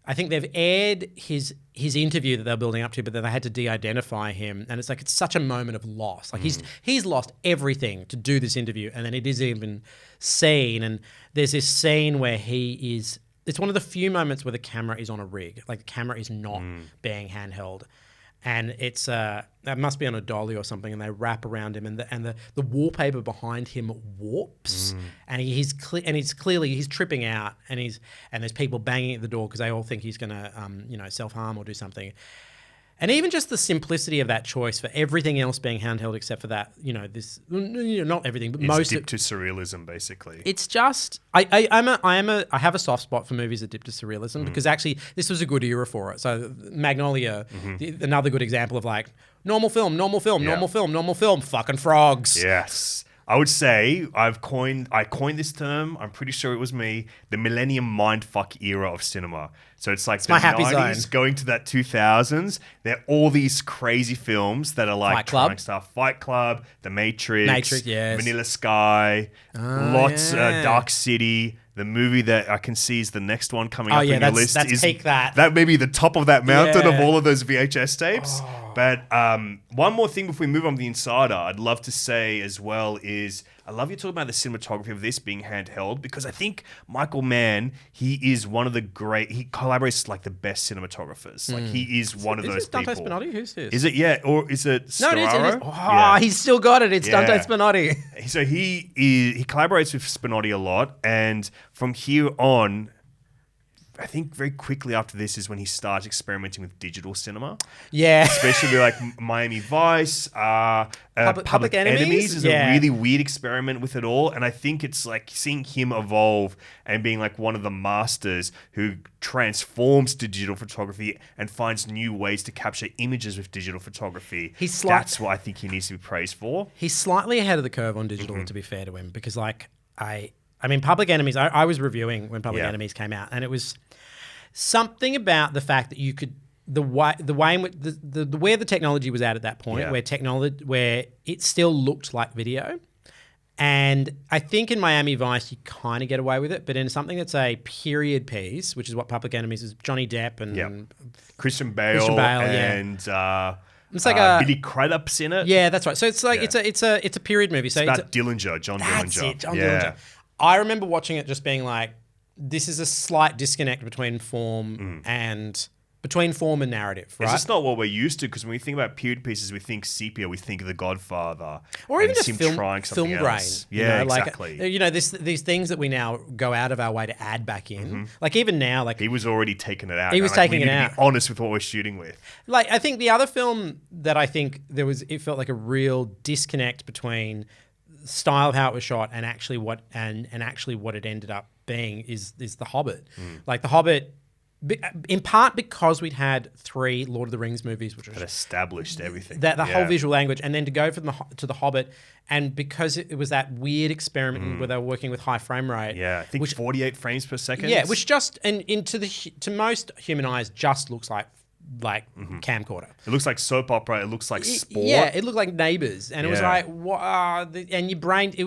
I think they've aired his interview that they're building up to, but then they had to de-identify him. And it's like, it's such a moment of loss. Like, he's lost everything to do this interview, and then it is even seen. And there's this scene where it's one of the few moments where the camera is on a rig. Like, the camera is not being handheld. And it's that must be on a dolly or something, and they wrap around him, and the wallpaper behind him warps, and he's clearly tripping out, and there's people banging at the door because they all think he's gonna self-harm or do something. And even just the simplicity of that choice for everything else being handheld except for that, not everything, but most dip to surrealism, basically. It's just I have a soft spot for movies that dip to surrealism because actually this was a good era for it. So Magnolia, another good example of like normal film, fucking frogs. Yes. I would say I coined this term, I'm pretty sure it was me, the millennium mindfuck era of cinema. So it's like the 90s going to that 2000s. There are all these crazy films that are like trying stuff. Fight Club, The Matrix, yes. Vanilla Sky, Dark City. The movie that I can see is the next one coming up on your list. That's peak that. That may be the top of that mountain of all of those VHS tapes. Oh. But one more thing before we move on to The Insider, I'd love to say as well is I love you talking about the cinematography of this being handheld, because I think Michael Mann, he is one of the great, he collaborates with like the best cinematographers. Like he is one of those people. Is it Dante Spinotti? Who's this? Is it? Yeah. Or is it Storaro? No, it is. Oh, he's still got it. It's Dante Spinotti. So he collaborates with Spinotti a lot, and from here on, I think very quickly after this is when he starts experimenting with digital cinema. Yeah. Especially like Miami Vice, Public Enemies is a really weird experiment with it all. And I think it's like seeing him evolve and being like one of the masters who transforms to digital photography and finds new ways to capture images with digital photography. That's what I think he needs to be praised for. He's slightly ahead of the curve on digital, to be fair to him, because like I mean, Public Enemies, I was reviewing when Public Enemies came out, and it was something about the fact that you could the way in which where the technology was at that point, where it still looked like video, And I think in Miami Vice, you kind of get away with it, but in something that's a period piece, which is what Public Enemies is, Johnny Depp and Christian Bale and it's like Billy Crudup's in it. Yeah, that's right. So it's like it's a period movie. So it's about Dillinger, John that's Dillinger. It, John Dillinger. I remember watching it just being like, this is a slight disconnect between form and narrative, right? It's just not what we're used to, because when we think about period pieces, we think sepia, we think of The Godfather, or even just him film trying something grain. else. Yeah, exactly. Like, these things that we now go out of our way to add back in. Like even now, like he was already taking it out. He was taking it out. To be honest with what we're shooting with. Like I think the other film that I think it felt like a real disconnect between the style of how it was shot and actually what it ended up being is The Hobbit. Like The Hobbit. In part because we'd had 3 Lord of the Rings movies, which that established everything, the whole visual language, and then to go to the Hobbit, and because it was that weird experiment where they were working with high frame rate. Yeah, I think 48 frames per second. Yeah, which just to most human eyes just looks like camcorder. It looks like soap opera. It looks like sport. Yeah, it looked like Neighbours, and it was like, and your brain, it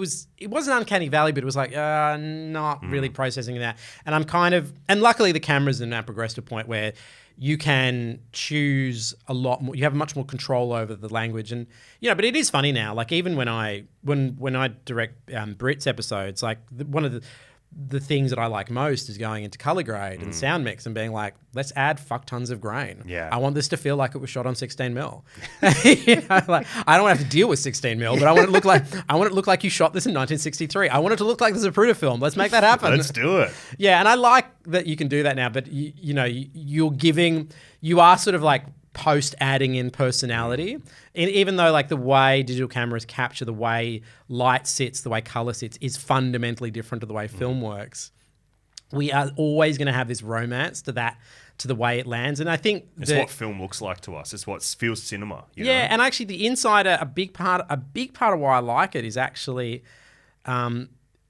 wasn't uncanny valley, but it was like not really processing that. And luckily the cameras are now progressed to a point where you can choose a lot more. You have much more control over the language, and but it is funny now. Like even when I direct Brits episodes, like one of the things that I like most is going into color grade and sound mix and being like, let's add fuck tons of grain. Yeah. I want this to feel like it was shot on 16 mil. Like, I don't have to deal with 16 mil, but I want it to look like you shot this in 1963. I want it to look like the Zapruder film. Let's make that happen. Let's do it. Yeah, and I like that you can do that now, but you are sort of like post adding in personality, and even though like the way digital cameras capture, the way light sits, the way color sits is fundamentally different to the way film works, we are always going to have this romance to the way it lands. And I think it's what film looks like to us. It's what feels cinema. You know? And actually the Insider, a big part of why I like it is actually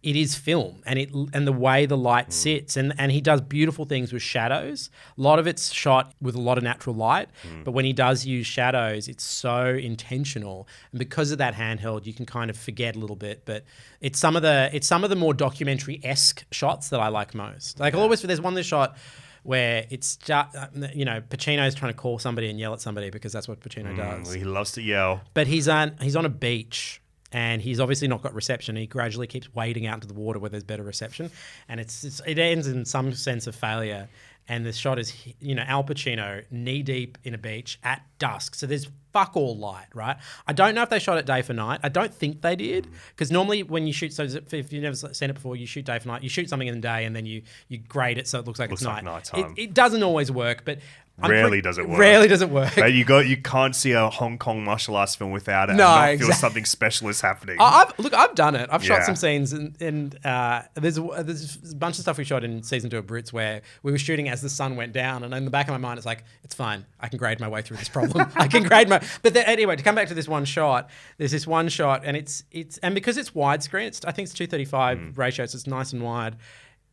it is film, and the way the light sits, and he does beautiful things with shadows. A lot of it's shot with a lot of natural light, but when he does use shadows, it's so intentional. And because of that handheld, you can kind of forget a little bit. But it's some of the more documentary-esque shots that I like most. Like always, there's one shot where it's just Pacino's trying to call somebody and yell at somebody because that's what Pacino does. He loves to yell. But he's on a beach. And he's obviously not got reception. He gradually keeps wading out into the water where there's better reception. And it ends in some sense of failure. And the shot is, Al Pacino knee deep in a beach at dusk. So there's fuck all light, right? I don't know if they shot it day for night. I don't think they did. Because normally when you shoot, so if you've never seen it before, you shoot day for night. You shoot something in the day and then you grade it so it looks like it's night. Nighttime. It doesn't always work, but Rarely does it work. Rarely does it work. But you can't see a Hong Kong martial arts film without it. No, and not feel something special is happening. I've done it. I've shot Yeah. some scenes, and there's a bunch of stuff we shot in season 2 of Brits where we were shooting as the sun went down, and in the back of my mind, it's like, it's fine. I can grade my way through this problem. Anyway, to come back to this one shot, there's this one shot, and it's because it's widescreen. I think it's 2:35 ratio, so it's nice and wide.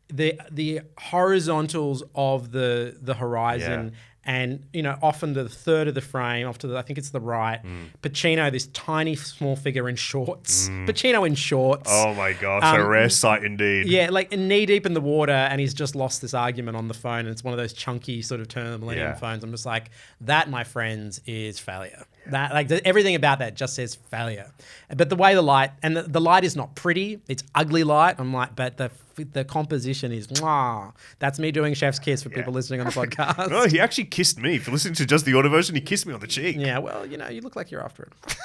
The horizontals of the horizon. Yeah. And, often the third of the frame, I think it's the right, Pacino, this tiny, small figure in shorts. Pacino in shorts. Oh, my gosh. A rare sight indeed. Yeah, like knee deep in the water, and he's just lost this argument on the phone, and it's one of those chunky sort of turn of the millennium phones. I'm just like, that, my friends, is failure. That, like, everything about that just says failure. But the way the light, and the light is not pretty, it's ugly light. I'm like, but the composition is, mwah. That's me doing chef's kiss for people listening on the podcast. No, he actually kissed me. If you're listening to just the audio version, he kissed me on the cheek. Yeah, well, you look like you're after it.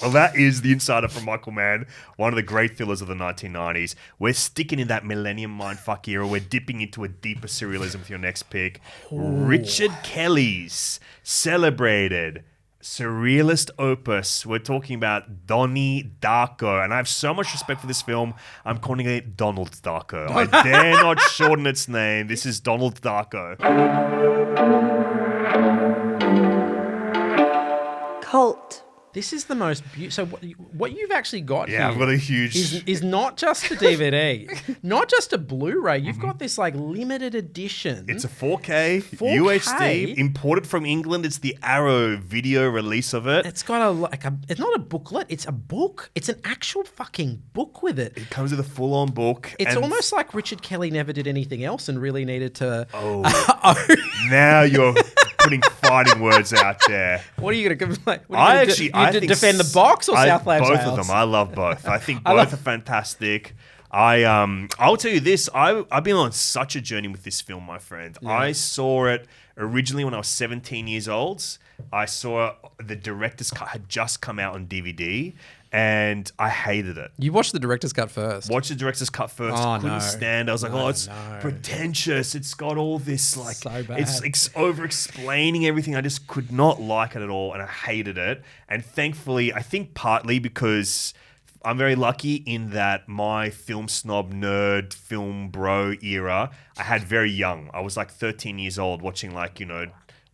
Well, that is The Insider from Michael Mann, one of the great thrillers of the 1990s. We're sticking in that millennium mindfuck era. We're dipping into a deeper surrealism with your next pick. Ooh. Richard Kelly's celebrated surrealist opus. We're talking about Donnie Darko, and I have so much respect for this film, I'm calling it Donald Darko. I dare not shorten its name. This is Donald Darko. Cult. This is the most beautiful. So what you've actually got here I've got a huge... is not just a DVD, not just a Blu-ray. You've got this like limited edition. It's a 4K, 4K? UHD, imported from England. It's the Arrow video release of it. It's got it's not a booklet, it's a book. It's an actual fucking book with it. It comes with a full-on book. It's and almost like Richard Kelly never did anything else and really needed to... now you're putting fighting words out there. What are you going to complain? I think defend the box or Southland's both House? of them. I love both. I think both are fantastic. I'll tell you this. I've been on such a journey with this film, my friend. Yeah. I saw it originally when I was 17 years old. I saw the director's cut had just come out on DVD, and I hated it. You watched the director's cut first. Watched the director's cut first. Oh, Couldn't no. stand. I was like, No, it's no. pretentious. It's got all this like, So bad. it's over-explaining everything. I just could not like it at all, and I hated it. And thankfully, I think partly because I'm very lucky in that my film snob, nerd, film bro era, I had very young. I was like 13 years old watching like,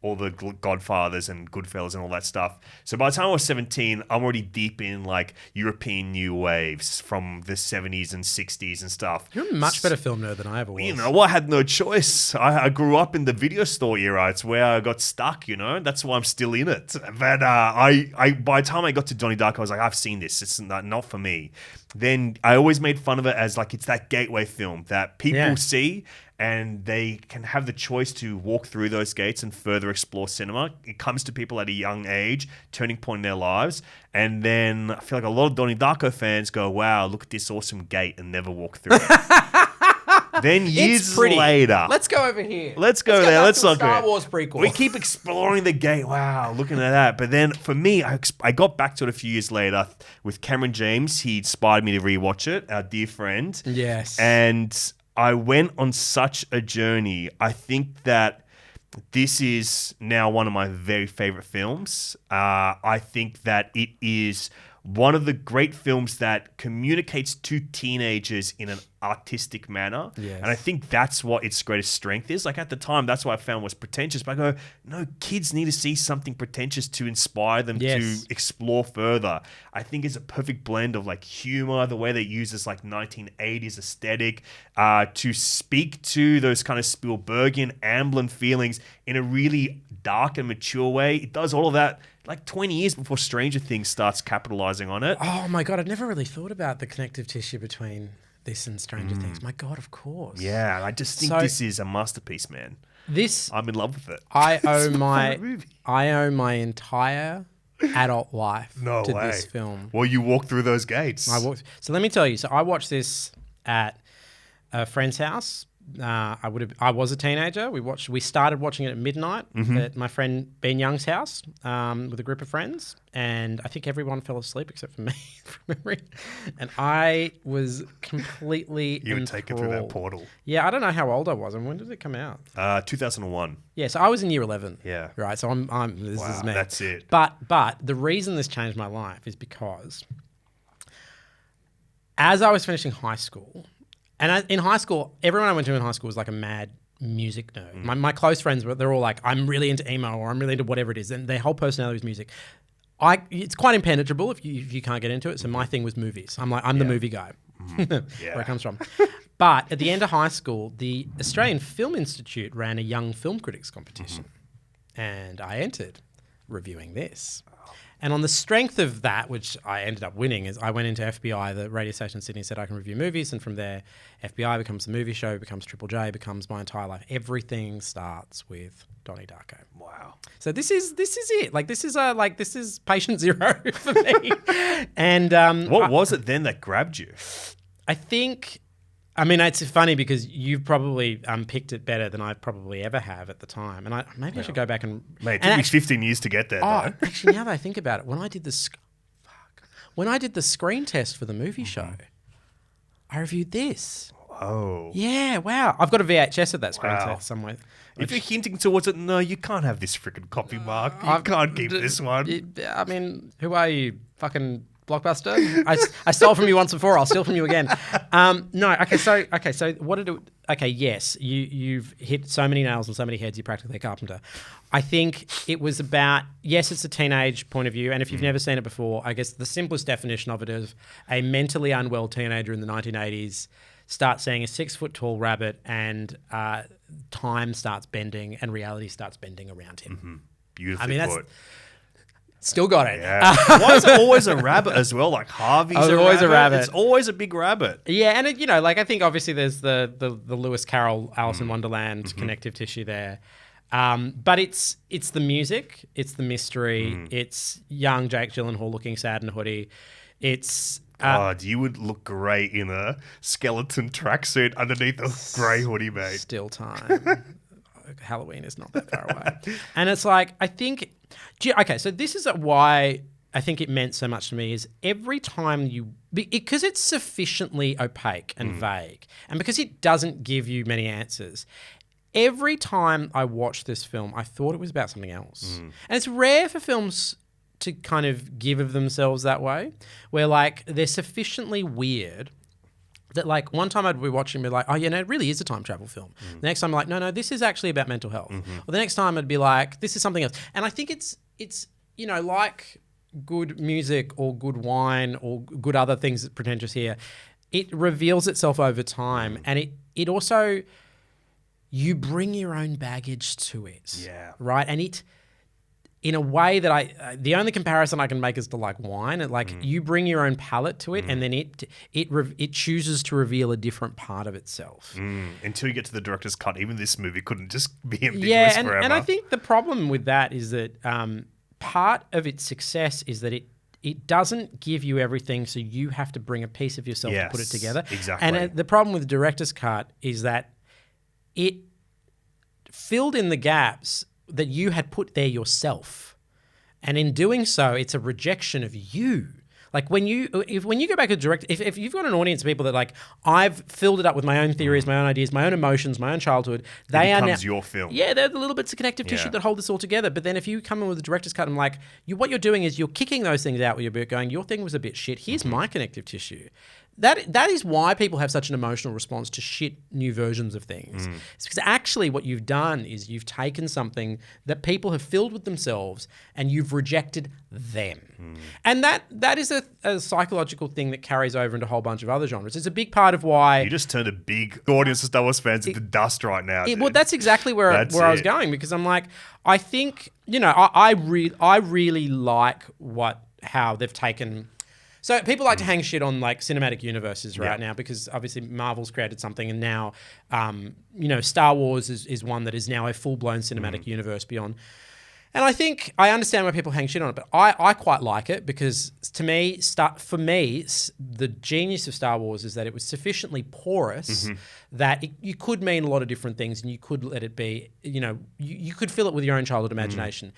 all the Godfathers and Goodfellas and all that stuff. So by the time I was 17, I'm already deep in like European new waves from the 70s and 60s and stuff. You're a much better film nerd than I ever was. I had no choice. I grew up in the video store era. It's where I got stuck, That's why I'm still in it. But I by the time I got to Donnie Darko, I was like, I've seen this. It's not for me. Then I always made fun of it as like it's that gateway film that people see and they can have the choice to walk through those gates and further explore cinema. It comes to people at a young age, turning point in their lives. And then I feel like a lot of Donnie Darko fans go, wow, look at this awesome gate, and never walk through it. Then years later... Let's go over here. Let's go there. Let's look Star at it. Wars prequel. We keep exploring the gate. Wow, looking at that. But then for me, I got back to it a few years later with Cameron James. He inspired me to rewatch it, our dear friend. Yes. And I went on such a journey. I think that this is now one of my very favorite films. I think that it is one of the great films that communicates to teenagers in an artistic manner. Yes. And I think that's what its greatest strength is. Like at the time, that's what I found was pretentious. But I go, no, kids need to see something pretentious to inspire them to explore further. I think it's a perfect blend of like humor, the way they use this like 1980s aesthetic to speak to those kind of Spielbergian, Amblin feelings in a really dark and mature way. It does all of that like 20 years before Stranger Things starts capitalizing on it. Oh my God, I'd never really thought about the connective tissue between this and Stranger Things. My God, of course. Yeah, I just think this is a masterpiece, man. I'm in love with it. I owe my entire adult life to way. this film. Well, you walked through those gates. So let me tell you. So I watched this at a friend's house. I was a teenager. We started watching it at midnight at my friend Ben Young's house with a group of friends, and I think everyone fell asleep except for me from memory. And I was completely You were taken through that portal. Yeah, I don't know how old I was. And when did it come out? 2001. Yeah, so I was in year 11. Yeah. Right. So this is me. That's it. But the reason this changed my life is because as I was finishing high school. And in high school, everyone I went to in high school was like a mad music nerd. My close friends, they're all like, I'm really into emo or I'm really into whatever it is. And their whole personality was music. It's quite impenetrable if you can't get into it. So my thing was movies. I'm the movie guy, where it comes from. But at the end of high school, the Australian Film Institute ran a young film critics competition. And I entered reviewing this. And on the strength of that, which I ended up winning, is I went into FBI, the radio station in Sydney, said I can review movies. And from there, FBI becomes the movie show, becomes Triple J, becomes my entire life. Everything starts with Donnie Darko. Wow. So this is it. Like this is patient zero for me. And what was it then that grabbed you? I think. I mean, it's funny because you've probably picked it better than I probably ever have at the time. And I should go back and... Mate, it took me 15 years to get there, though. Actually, now that I think about it, when I did the screen test for the movie show, I reviewed this. Oh. Yeah, wow. I've got a VHS of that screen test somewhere. If you're hinting towards it, no, you can't have this freaking copy, Mark. You can't keep this one. I mean, who are you? Fucking Blockbuster. I stole from you once before. I'll steal from you again. No. Okay. So what did it? Okay. Yes. You've hit so many nails on so many heads. You're practically a carpenter. I think it was about, yes, it's a teenage point of view. And if you've never seen it before, I guess the simplest definition of it is a mentally unwell teenager in the 1980s starts seeing a 6-foot-tall rabbit and time starts bending and reality starts bending around him. Mm-hmm. Beautifully put. Still got it. Yeah. Why is it always a rabbit as well? Like Harvey's always a rabbit. It's always a big rabbit. Yeah, and it, I think obviously there's the Lewis Carroll Alice in Wonderland connective tissue there. But it's the music, it's the mystery, it's young Jake Gyllenhaal looking sad in a hoodie. It's God, you would look great in a skeleton tracksuit underneath a grey hoodie, mate. Still time. Halloween is not that far away. And it's like, I think, okay, so this is why I think it meant so much to me is every time because it's sufficiently opaque and vague, and because it doesn't give you many answers, every time I watched this film, I thought it was about something else. And it's rare for films to kind of give of themselves that way, where like they're sufficiently weird that like one time I'd be watching and be like, oh yeah, no, it really is a time travel film. The next time I'm like, no, this is actually about mental health. Or the next time I'd be like, this is something else. And I think it's like good music or good wine or good other things that pretentious here, it reveals itself over time. And it also, you bring your own baggage to it. Yeah. Right? And it, in a way that the only comparison I can make is to like wine. You bring your own palate to it, and then it chooses to reveal a different part of itself. Until you get to the director's cut, even this movie couldn't just be ambiguous forever. And I think the problem with that is that part of its success is that it doesn't give you everything, so you have to bring a piece of yourself to put it together. Exactly. And the problem with the director's cut is that it filled in the gaps that you had put there yourself. And in doing so, it's a rejection of you. Like when you go back to direct, if you've got an audience of people that like, I've filled it up with my own theories, my own ideas, my own emotions, my own childhood, they are now your film. Yeah, they're the little bits of connective tissue that hold this all together. But then if you come in with a director's cut and like, what you're doing is you're kicking those things out where you're going, your thing was a bit shit. Here's my connective tissue. That is why people have such an emotional response to shit new versions of things. It's because actually what you've done is you've taken something that people have filled with themselves and you've rejected them. And that is a psychological thing that carries over into a whole bunch of other genres. It's a big part of why... You just turned a big audience of Star Wars fans into dust right now. Well, that's exactly where I was going, because I'm like, I think, I really like how they've taken... So people like to hang shit on like cinematic universes right now, because obviously Marvel's created something, and now, Star Wars is one that is now a full-blown cinematic universe beyond. And I think I understand why people hang shit on it, but I quite like it, because to me, the genius of Star Wars is that it was sufficiently porous that you could mean a lot of different things, and you could let it be, you could fill it with your own childhood imagination.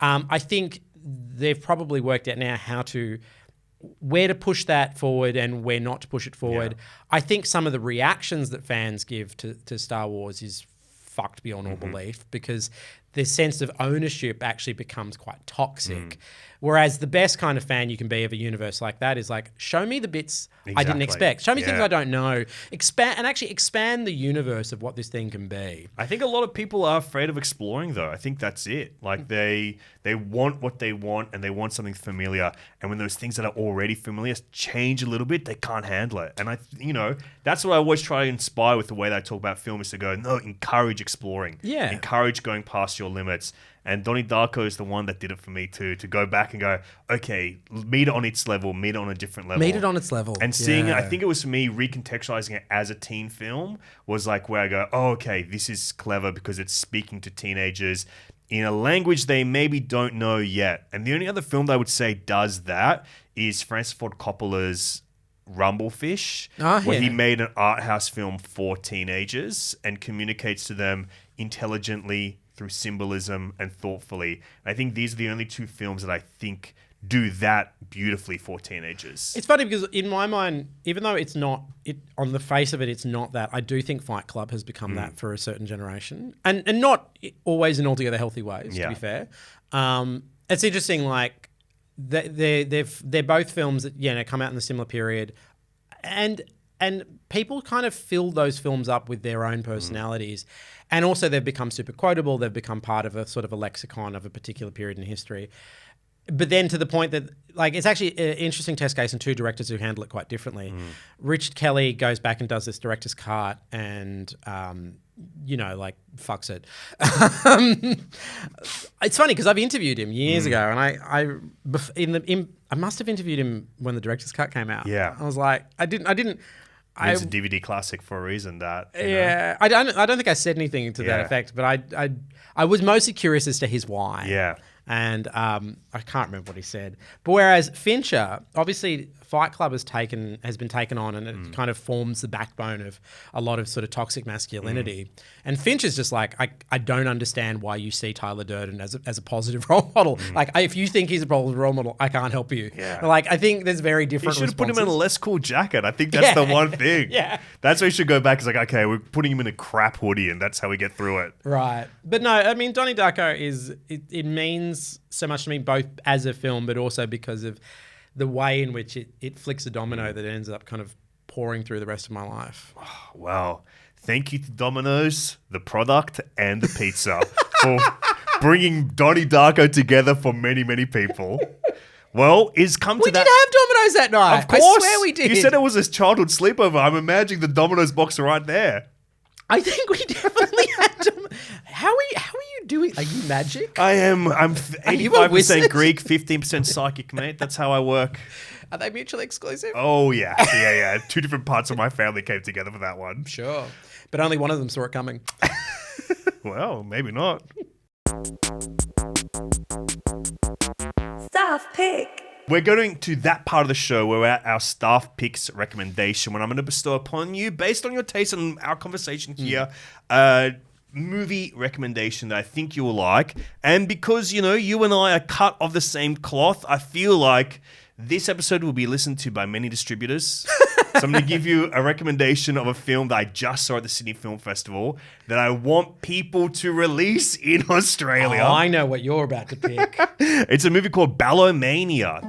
I think they've probably worked out now where to push that forward and where not to push it forward. Yeah. I think some of the reactions that fans give to Star Wars is fucked beyond all belief, because the sense of ownership actually becomes quite toxic. Whereas the best kind of fan you can be of a universe like that is like, show me the bits I didn't expect. Show me things I don't know. Expand the universe of what this thing can be. I think a lot of people are afraid of exploring, though. I think that's it. Like they want what they want, and they want something familiar. And when those things that are already familiar change a little bit, they can't handle it. And that's what I always try to inspire with the way that I talk about film, is to go, no, encourage exploring. Yeah. Encourage going past your limits. And Donnie Darko is the one that did it for me too, to go back and go, okay, meet it on its level, meet it on a different level. Meet it on its level. And seeing it, I think it was for me, recontextualizing it as a teen film was like where I go, oh, okay, this is clever because it's speaking to teenagers in a language they maybe don't know yet. And the only other film that I would say does that is Francis Ford Coppola's Rumblefish, where he made an art house film for teenagers and communicates to them intelligently through symbolism and thoughtfully. I think these are the only two films that I think do that beautifully for teenagers. It's funny because in my mind, even though it's not, on the face of it, it's not that, I do think Fight Club has become that for a certain generation. And not always in altogether healthy ways, to be fair. It's interesting, like, they're both films that come out in a similar period, and people kind of fill those films up with their own personalities, and also they've become super quotable. They've become part of a sort of a lexicon of a particular period in history. But then to the point that, like, it's actually an interesting test case and two directors who handle it quite differently. Richard Kelly goes back and does this director's cut and, fucks it. It's funny because I've interviewed him years ago, and I must have interviewed him when the director's cut came out. Yeah. I was like, It's a DVD classic for a reason. Yeah, I don't think I said anything to that effect, but I was mostly curious as to his why. Yeah. And I can't remember what he said. But whereas Fincher, obviously Fight Club has been taken on, and it kind of forms the backbone of a lot of sort of toxic masculinity. And Fincher's just like, I don't understand why you see Tyler Durden as a positive role model. Like, if you think he's a positive role model, I can't help you. Yeah. Like, I think there's very different. You should have put him in a responses. less cool jacket. I think that's the one thing. Yeah. That's where you should go back. It's like, okay, we're putting him in a crap hoodie, and that's how we get through it. Right. But no, I mean, Donnie Darko it means so much to me, both as a film, but also because of the way in which it flicks a domino that ends up kind of pouring through the rest of my life. Wow. Thank you to Domino's, the product, and the pizza for bringing Donnie Darko together for many, many people. Well, it's come to We that. did have Domino's that night. Of course. I swear we did. You said it was a childhood sleepover. I'm imagining the Domino's box right there. I think we definitely had Domino's. How are you doing? Are you magic? I am. I'm you a 85% wizard? Greek, 15% psychic, mate. That's how I work. Are they mutually exclusive? Oh, yeah. Yeah. Two different parts of my family came together for that one. Sure. But only one of them saw it coming. Well, maybe not. Staff pick. We're going to that part of the show where we're at our staff picks recommendation, when I'm going to bestow upon you, based on your taste and our conversation here, a movie recommendation that I think you will like. And because, you and I are cut of the same cloth, I feel like this episode will be listened to by many distributors. So I'm going to give you a recommendation of a film that I just saw at the Sydney Film Festival that I want people to release in Australia. Oh, I know what you're about to pick. It's a movie called Ballomania.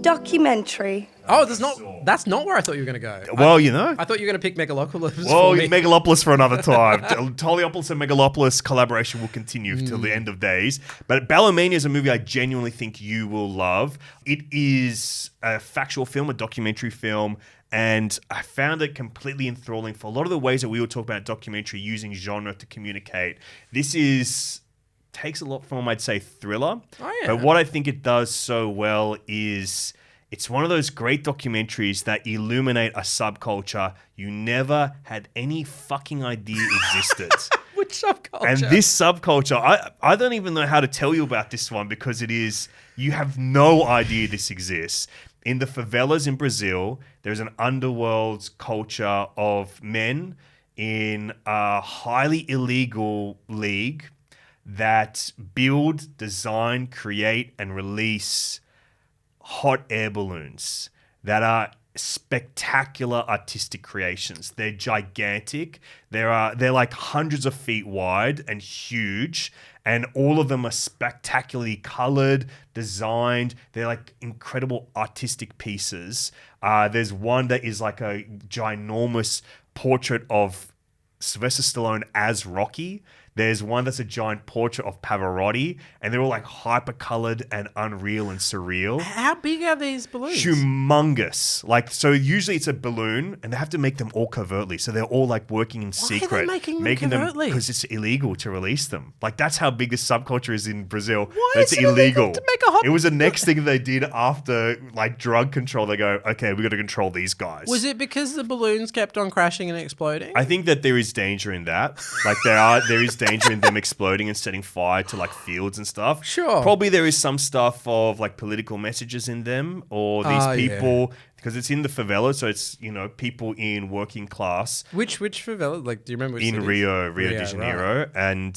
Documentary. Oh, that's not where I thought you were going to go. Well, I thought you were going to pick Megalopolis. Well, for me. Megalopolis for another time. Toliopolis and Megalopolis collaboration will continue till the end of days. But Ballomania is a movie I genuinely think you will love. It is a factual film, a documentary film, and I found it completely enthralling for a lot of the ways that we will talk about documentary using genre to communicate. This takes a lot from, I'd say, thriller. Oh, yeah. But what I think it does so well is it's one of those great documentaries that illuminate a subculture you never had any fucking idea existed. Which subculture? And this subculture, I don't even know how to tell you about this one because you have no idea this exists. In the favelas in Brazil, there's an underworld culture of men in a highly illegal league that build, design, create, and release hot air balloons that are spectacular artistic creations. They're gigantic. They're like hundreds of feet wide and huge, and all of them are spectacularly colored, designed. They're like incredible artistic pieces. There's one that is like a ginormous portrait of Sylvester Stallone as Rocky. There's one that's a giant portrait of Pavarotti, and they're all like hyper-colored and unreal and surreal. How big are these balloons? Humongous. So usually it's a balloon, and they have to make them all covertly. So they're all like working in secret. Why are they making them covertly? Because it's illegal to release them. Like, that's how big this subculture is in Brazil. Why It's is it illegal to make a hot... It was the next thing they did after like drug control. They go, okay, we got to control these guys. Was it because the balloons kept on crashing and exploding? I think that there is danger in that. Like there is danger in them exploding and setting fire to like fields and stuff. Sure. Probably there is some stuff of like political messages in them, or these people, because it's in the favela, so it's, people in working class. Which favela? Like, do you remember which in cities? Rio de Janeiro. Right. And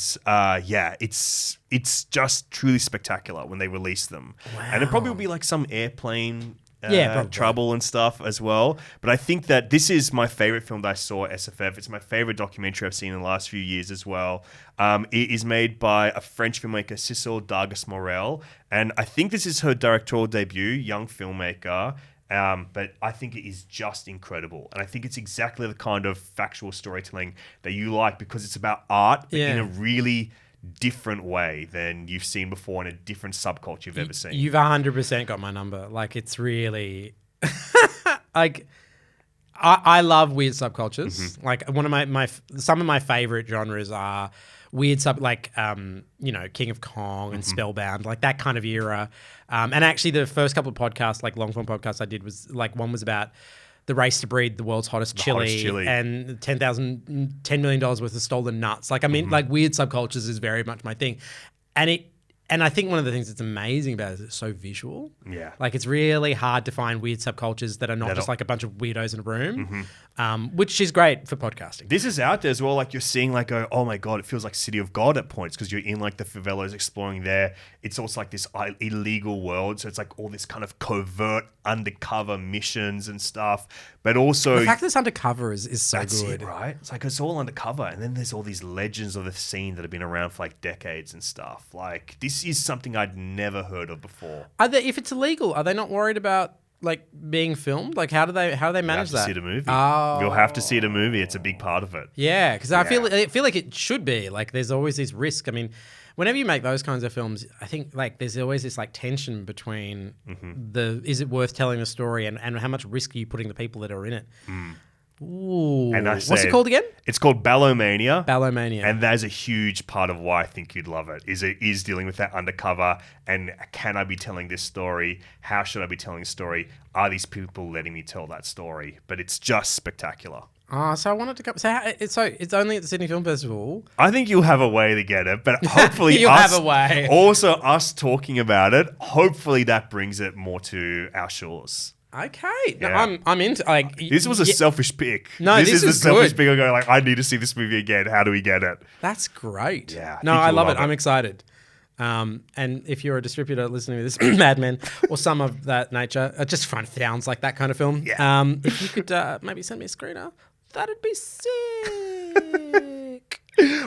it's just truly spectacular when they release them. Wow. And it probably will be like some airplane Probably. Trouble and stuff as well. But I think that this is my favorite film that I saw at SFF. It's my favorite documentary I've seen in the last few years as well. It is made by a French filmmaker, Cecile Dargas-Morel, and I think this is her directorial debut, young filmmaker. But I think it is just incredible. And I think it's exactly the kind of factual storytelling that you like because it's about art but in a really different way than you've seen before in a different subculture you've ever seen. You've 100% got my number. Like, it's really... like, I love weird subcultures. Mm-hmm. Like, one of some of my favorite genres are weird King of Kong and Spellbound, like that kind of era. And actually the first couple of podcasts, like long form podcasts I did was like, one was about the race to breed the world's hottest chili and $10 million worth of stolen nuts. Like, I mean, like weird subcultures is very much my thing. And I think one of the things that's amazing about it is it's so visual. Yeah. Like, it's really hard to find weird subcultures that are not just like a bunch of weirdos in a room, which is great for podcasting. This is out there as well. Like, you're seeing like, oh my God, it feels like City of God at points because you're in like the favelas exploring there. It's also like this illegal world. So it's like all this kind of covert undercover missions and stuff. But also... The fact that it's undercover is so that's good. It, right? It's like it's all undercover. And then there's all these legends of the scene that have been around for like decades and stuff. Like, this is something I'd never heard of before. If it's illegal, are they not worried about like being filmed? Like, how do they manage that? You have to see the movie. Oh. You'll have to see the movie. It's a big part of it. Yeah, because I feel like it should be. Like, there's always this risk. I mean, whenever you make those kinds of films, I think like there's always this like tension between is it worth telling the story and how much risk are you putting the people that are in it? Ooh. And what's it called again? It's called Ballomania. Ballomania. And that is a huge part of why I think you'd love it. It is dealing with that undercover and can I be telling this story? How should I be telling the story? Are these people letting me tell that story? But it's just spectacular. So I wanted to come. So it's only at the Sydney Film Festival. I think you'll have a way to get it, but hopefully you'll have a way. Also, us talking about it, hopefully that brings it more to our shores. Okay, Yeah. no, I'm into like This was a selfish pick. No, this is the is selfish good. pick. I'm going like, I need to see this movie again. How do we get it? That's great. Yeah, no, think I you'll love love it. I'm excited. And if you're a distributor listening to this, Mad Men or some of that nature, it just sounds like that kind of film. Yeah. If you could maybe send me a screener, that'd be sick.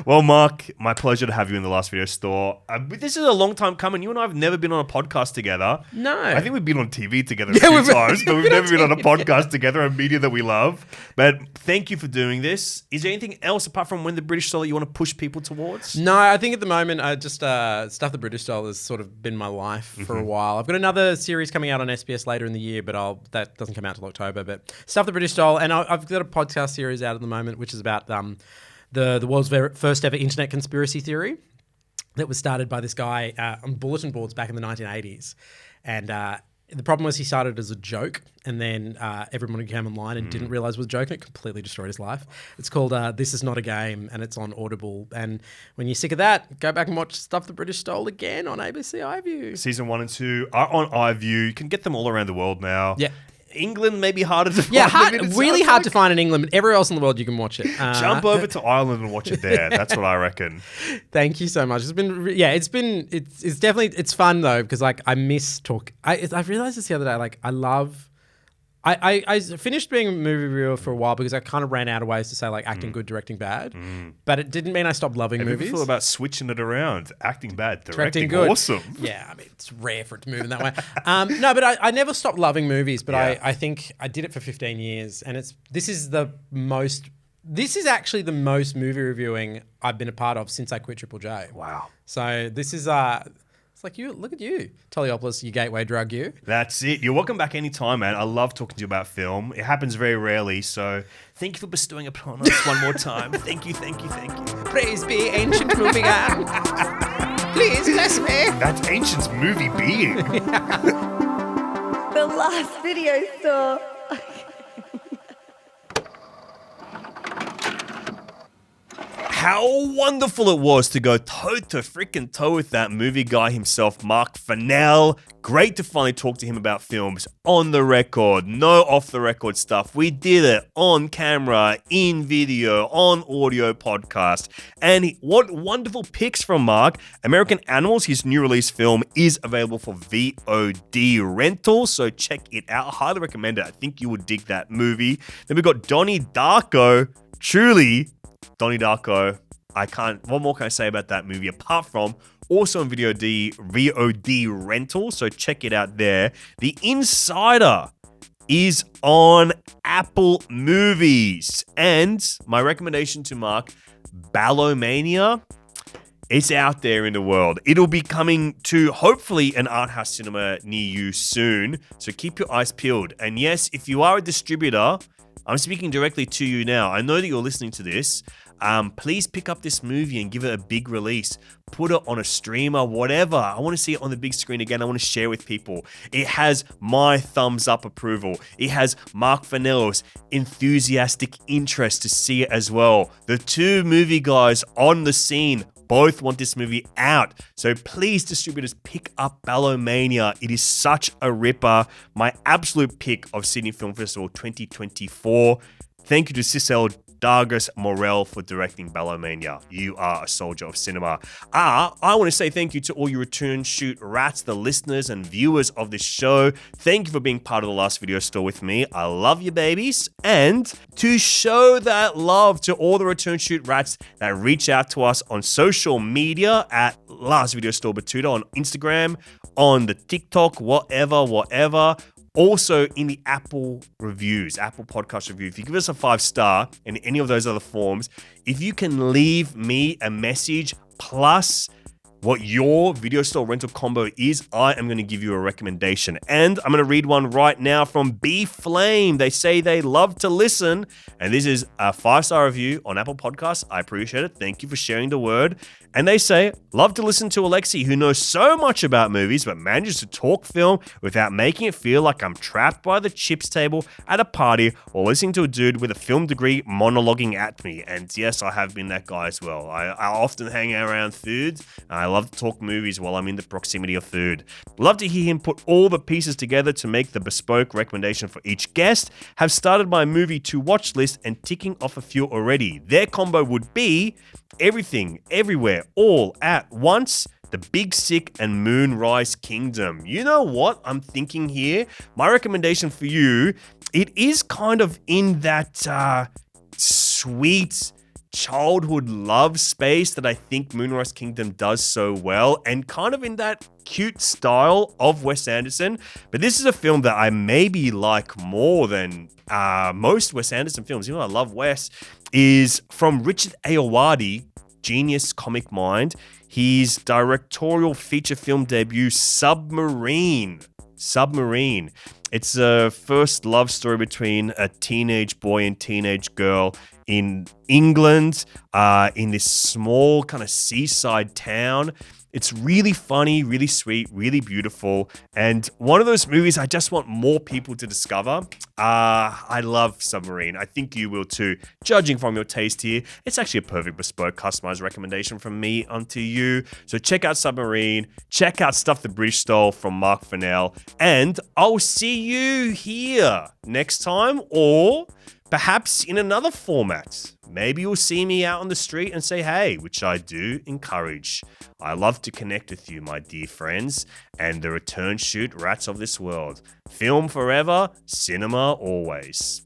Well, Mark, my pleasure to have you in the Last Video Store. This is a long time coming. You and I have never been on a podcast together. No. I think we've been on TV together a few times, but we've never been on a podcast together, a media that we love. But thank you for doing this. Is there anything else apart from When the British Stole you want to push people towards? No, I think at the moment, I just Stuff the British Style has sort of been my life for a while. I've got another series coming out on SBS later in the year, but that doesn't come out till October. But Stuff the British Style, and I've got a podcast series out at the moment, which is about the world's first ever internet conspiracy theory that was started by this guy on bulletin boards back in the 1980s. And the problem was he started as a joke, and then everyone who came online and didn't realize it was a joke, and it completely destroyed his life. It's called This Is Not a Game, and it's on Audible. And when you're sick of that, go back and watch Stuff the British Stole again on ABC iView. Season 1 and 2 are on iView. You can get them all around the world now. Yeah. England may be harder to find. Yeah, really hard to find in England, but everywhere else in the world you can watch it. Jump over to Ireland and watch it there. That's what I reckon. Thank you so much. It's definitely fun though, because like I miss talk. I realized this the other day. Like I finished being a movie reviewer for a while because I kind of ran out of ways to say like acting good, directing bad. But it didn't mean I stopped loving Have you movies. ever thought about switching it around? Acting bad, directing good. awesome. Yeah, I mean, it's rare for it to move in that way. No, but I never stopped loving movies, but Yeah. I think I did it for 15 years, and this is actually the most movie reviewing I've been a part of since I quit Triple J. Wow. So this is it's like you look at you, Toliopolis, you gateway drug you. That's it. You're welcome back anytime, man. I love talking to you about film. It happens very rarely, so thank you for bestowing upon us one more time. Thank you, thank you, thank you. Praise be ancient movie god. Please bless me. That's Ancient's movie being. The Last Video Store. how wonderful it was to go toe-to-freaking-toe with that movie guy himself, Marc Fennell. Great to finally talk to him about films on the record, no off-the-record stuff. We did it on camera, in video, on audio podcast. And what wonderful picks from Marc. American Animals, his new release film, is available for VOD rental, so check it out. I highly recommend it. I think you would dig that movie. Then we've got Donnie Darko. Truly, Donnie Darko. What more can I say about that movie apart from also on VOD rental, so check it out there. The Insider is on Apple Movies. And my recommendation to Marc, Ballomania, it's out there in the world. It'll be coming to hopefully an art house cinema near you soon, so keep your eyes peeled. And yes, if you are a distributor, I'm speaking directly to you now. I know that you're listening to this. Please pick up this movie and give it a big release. Put it on a streamer, whatever. I want to see it on the big screen again. I want to share with people. It has my thumbs up approval. It has Marc Fennell's enthusiastic interest to see it as well. The two movie guys on the scene both want this movie out. So please, distributors, pick up Ballomania. It is such a ripper. My absolute pick of Sydney Film Festival 2024. Thank you to Cicel Dargis Morel for directing Ballomania. You are a soldier of cinema. I want to say thank you to all you return shoot rats, the listeners and viewers of this show. Thank you for being part of the last video store with me. I love you, babies. And to show that love to all the return shoot rats that reach out to us on social media at Last Video Store Batuta on Instagram, on the TikTok, whatever. Also in the Apple reviews, Apple podcast review, if you give us a 5-star in any of those other forms, if you can leave me a message plus what your video store rental combo is, I am going to give you a recommendation. And I'm going to read one right now from B Flame. They say they love to listen. And this is a 5-star review on Apple Podcasts. I appreciate it. Thank you for sharing the word. And they say, love to listen to Alexei, who knows so much about movies, but manages to talk film without making it feel like I'm trapped by the chips table at a party or listening to a dude with a film degree monologuing at me. And yes, I have been that guy as well. I often hang around food. I love to talk movies while I'm in the proximity of food. Love to hear him put all the pieces together to make the bespoke recommendation for each guest. Have started my movie to watch list and ticking off a few already. Their combo would be Everything, Everywhere, All at Once, The Big Sick, and Moonrise Kingdom. You know what I'm thinking here? My recommendation for you, it is kind of in that sweet childhood love space that I think Moonrise Kingdom does so well, and kind of in that cute style of Wes Anderson. But this is a film that I maybe like more than most Wes Anderson films. You know, I love Wes. Is from Richard Ayoade, genius comic mind. His directorial feature film debut, Submarine. It's a first love story between a teenage boy and teenage girl in England, in this small kind of seaside town. It's really funny, really sweet, really beautiful, and one of those movies I just want more people to discover. I love Submarine. I think you will too. Judging from your taste here, it's actually a perfect bespoke customized recommendation from me onto you. So check out Submarine, check out Stuff the British Stole from Marc Fennell, and I'll see you here next time, or perhaps in another format. Maybe you'll see me out on the street and say hey, which I do encourage. I love to connect with you, my dear friends, and the return shoot rats of this world. Film forever, cinema always.